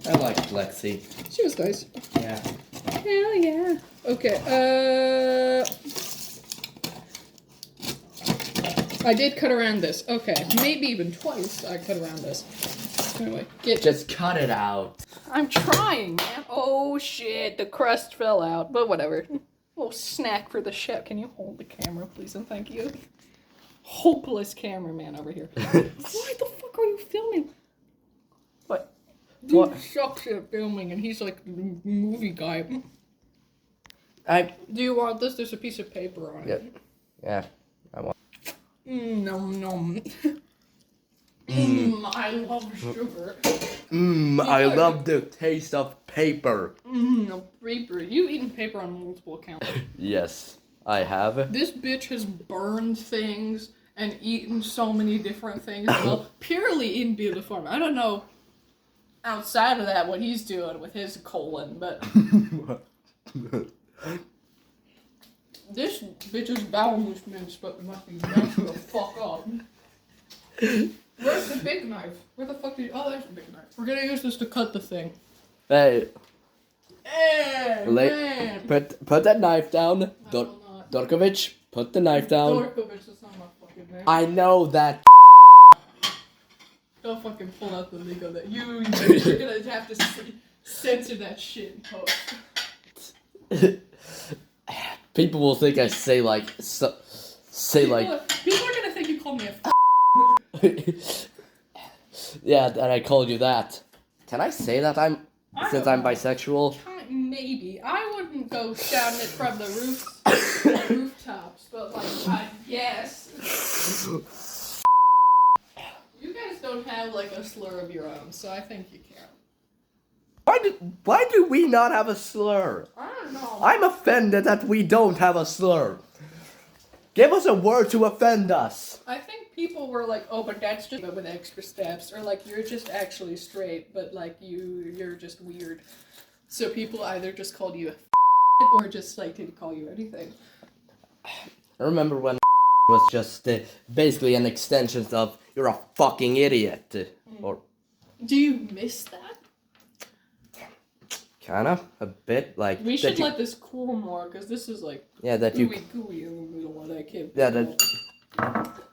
[SPEAKER 3] I liked Lexi.
[SPEAKER 1] She was nice.
[SPEAKER 3] Yeah.
[SPEAKER 1] Hell yeah. Okay, I did cut around this. Okay, maybe even twice I cut around this. Anyway,
[SPEAKER 3] Just cut it out.
[SPEAKER 1] I'm trying, man. Oh shit, the crust fell out, but whatever. Little snack for the chef. Can you hold the camera, please, and thank you? Hopeless cameraman over here. Why the fuck are you filming? What? Dude sucks at filming, and he's like the movie guy. Do you want this? There's a piece of paper on it.
[SPEAKER 3] Yeah, I want.
[SPEAKER 1] Nom nom. I love sugar.
[SPEAKER 3] I love the taste of paper.
[SPEAKER 1] No paper. You've eaten paper on multiple accounts.
[SPEAKER 3] Yes, I have.
[SPEAKER 1] This bitch has burned things and eaten so many different things. Well, purely in Bielefeld. I don't know outside of that what he's doing with his colon, but this bitch's bowel movements but must be messed the fuck up. Where's the big knife? Where the fuck did you... Oh, there's the big knife. We're gonna use this to cut the thing.
[SPEAKER 3] Hey.
[SPEAKER 1] Hey, man.
[SPEAKER 3] Put that knife down. Dorkovich, put the knife down.
[SPEAKER 1] Dorkovich is not my fucking name.
[SPEAKER 3] I know that.
[SPEAKER 1] Don't fucking pull out the legal that you're gonna have to censor that shit in post.
[SPEAKER 3] People will think I say like
[SPEAKER 1] People are gonna think you called me a
[SPEAKER 3] yeah, and I called you that. Can I say that I'm bisexual?
[SPEAKER 1] Maybe. I wouldn't go shouting it from the rooftops, but like I guess. You guys don't have like a slur of your own, so I think you can.
[SPEAKER 3] Why do we not have a slur?
[SPEAKER 1] I don't know.
[SPEAKER 3] I'm offended that we don't have a slur. Give us a word to offend us.
[SPEAKER 1] I think people were like, oh, but that's just with extra steps, or like you're just actually straight, but like you're just weird. So people either just called you a or just like didn't call you anything.
[SPEAKER 3] I remember when was just basically an extension of you're a fucking idiot. Or
[SPEAKER 1] do you miss that?
[SPEAKER 3] Kinda, a bit like.
[SPEAKER 1] We should let this cool more, because this is like gooey in the middle of that kid.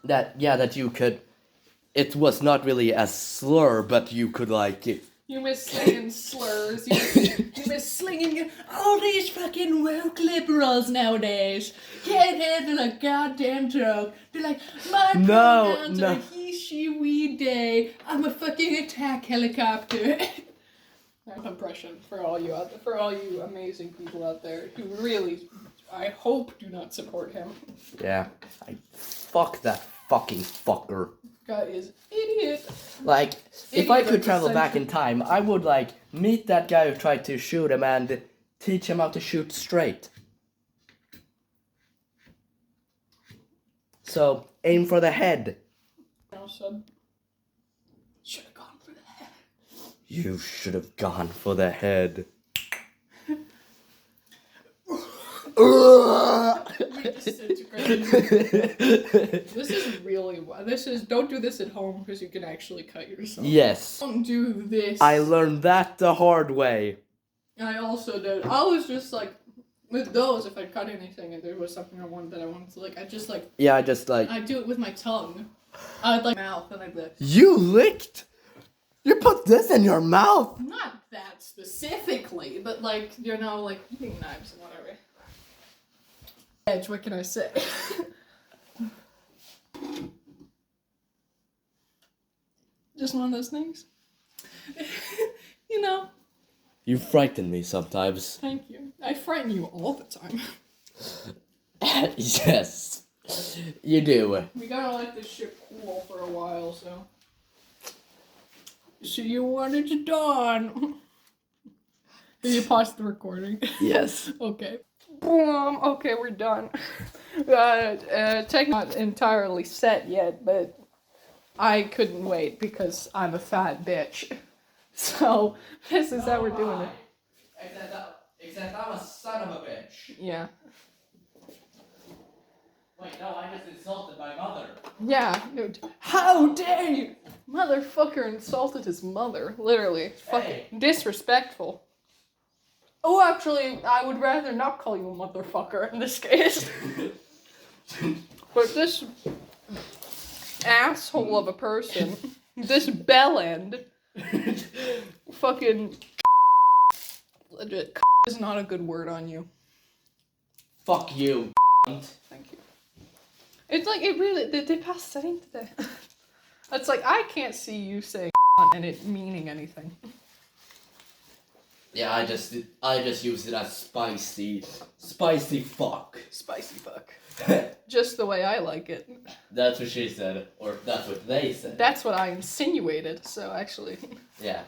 [SPEAKER 3] That you could. It was not really a slur, but you could like.
[SPEAKER 1] You miss slinging slurs. You miss slinging all these fucking woke liberals nowadays. Can't handle a goddamn joke. They're like, my pronouns are he, she, we, they. I'm a fucking attack helicopter. Impression for all you amazing people out there who really, I hope, do not support him.
[SPEAKER 3] Yeah, fuck that fucking fucker.
[SPEAKER 1] Guy is idiot.
[SPEAKER 3] Like, if I could travel back in time, I would like meet that guy who tried to shoot him and teach him how to shoot straight. So aim for the head.
[SPEAKER 1] Should have gone for the head.
[SPEAKER 3] You should have gone for the head.
[SPEAKER 1] This is really... Don't do this at home because you can actually cut yourself.
[SPEAKER 3] Yes.
[SPEAKER 1] Don't do this.
[SPEAKER 3] I learned that the hard way.
[SPEAKER 1] I also did. I was just like... With those, if I cut anything and there was something I wanted to like, I just like...
[SPEAKER 3] Yeah, I just like...
[SPEAKER 1] I'd do it with my tongue. I'd like mouth and I'd like...
[SPEAKER 3] You licked? You put this in your mouth?
[SPEAKER 1] Not that specifically, but like, you know, like eating knives and whatever. Edge, what can I say? Just one of those things. You know.
[SPEAKER 3] You frighten me sometimes.
[SPEAKER 1] Thank you. I frighten you all the time.
[SPEAKER 3] Yes. You do.
[SPEAKER 1] We gotta let this shit cool for a while, so. So you wanted to dawn. Did you pause the recording?
[SPEAKER 3] Yes.
[SPEAKER 1] Okay. Boom. Okay, we're done. Tech not entirely set yet, but I couldn't wait because I'm a fat bitch. So this is how we're doing it.
[SPEAKER 3] Except I'm a son of a bitch.
[SPEAKER 1] Yeah.
[SPEAKER 3] Wait, no, I just insulted my mother.
[SPEAKER 1] Yeah. How dare you? Motherfucker insulted his mother. Literally. Fucking disrespectful. Oh, actually, I would rather not call you a motherfucker in this case. But this asshole of a person, this bellend, fucking legit is not a good word on you.
[SPEAKER 3] Fuck you.
[SPEAKER 1] Thank you. It's like, it really, they passed into that. It's like, I can't see you saying and it meaning anything.
[SPEAKER 3] Yeah, I just use it as spicy fuck.
[SPEAKER 1] Spicy fuck. Just the way I like it.
[SPEAKER 3] That's what she said, or that's what they said.
[SPEAKER 1] That's what I insinuated, so actually.
[SPEAKER 3] Yeah.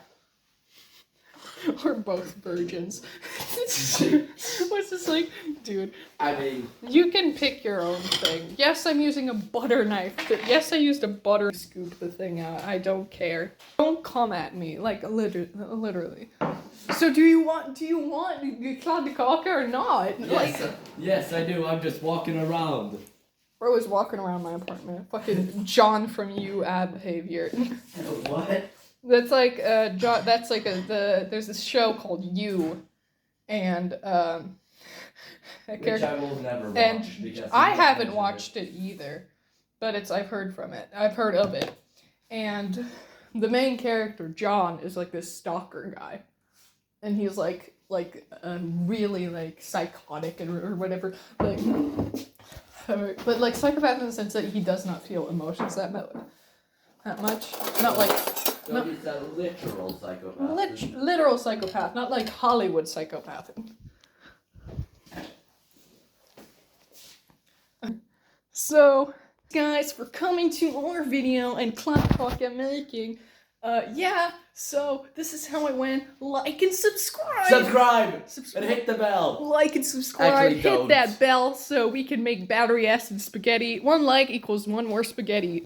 [SPEAKER 1] We're both virgins. What's this like? Dude.
[SPEAKER 3] I mean...
[SPEAKER 1] You can pick your own thing. Yes, I'm using a butter knife. Yes, I used a butter to scoop the thing out. I don't care. Don't come at me. Like, literally. So do you want kladdkaka or not?
[SPEAKER 3] Yes,
[SPEAKER 1] Like,
[SPEAKER 3] yes, I do. I'm just walking around.
[SPEAKER 1] bro is walking around my apartment. Fucking John from You ad behavior.
[SPEAKER 3] What?
[SPEAKER 1] That's like John. That's like there's this show called You, and a
[SPEAKER 3] Which
[SPEAKER 1] character.
[SPEAKER 3] I will never watch.
[SPEAKER 1] And
[SPEAKER 3] because
[SPEAKER 1] I
[SPEAKER 3] you
[SPEAKER 1] haven't
[SPEAKER 3] mentioned
[SPEAKER 1] watched it either, but I've heard from it. I've heard of it, and the main character John is like this stalker guy, and he's like really like psychotic and or whatever, like, but like psychopath in the sense that he does not feel emotions that much, not like.
[SPEAKER 3] So he's a literal psychopath.
[SPEAKER 1] Literal psychopath, not like Hollywood psychopath. So, guys, for coming to our video and kladdkaka making. Yeah, so this is how it went. Like and subscribe!
[SPEAKER 3] And hit the bell!
[SPEAKER 1] Like and subscribe,
[SPEAKER 3] Actually,
[SPEAKER 1] hit
[SPEAKER 3] don't.
[SPEAKER 1] that bell so we can make battery acid spaghetti. 1 like equals 1 more spaghetti.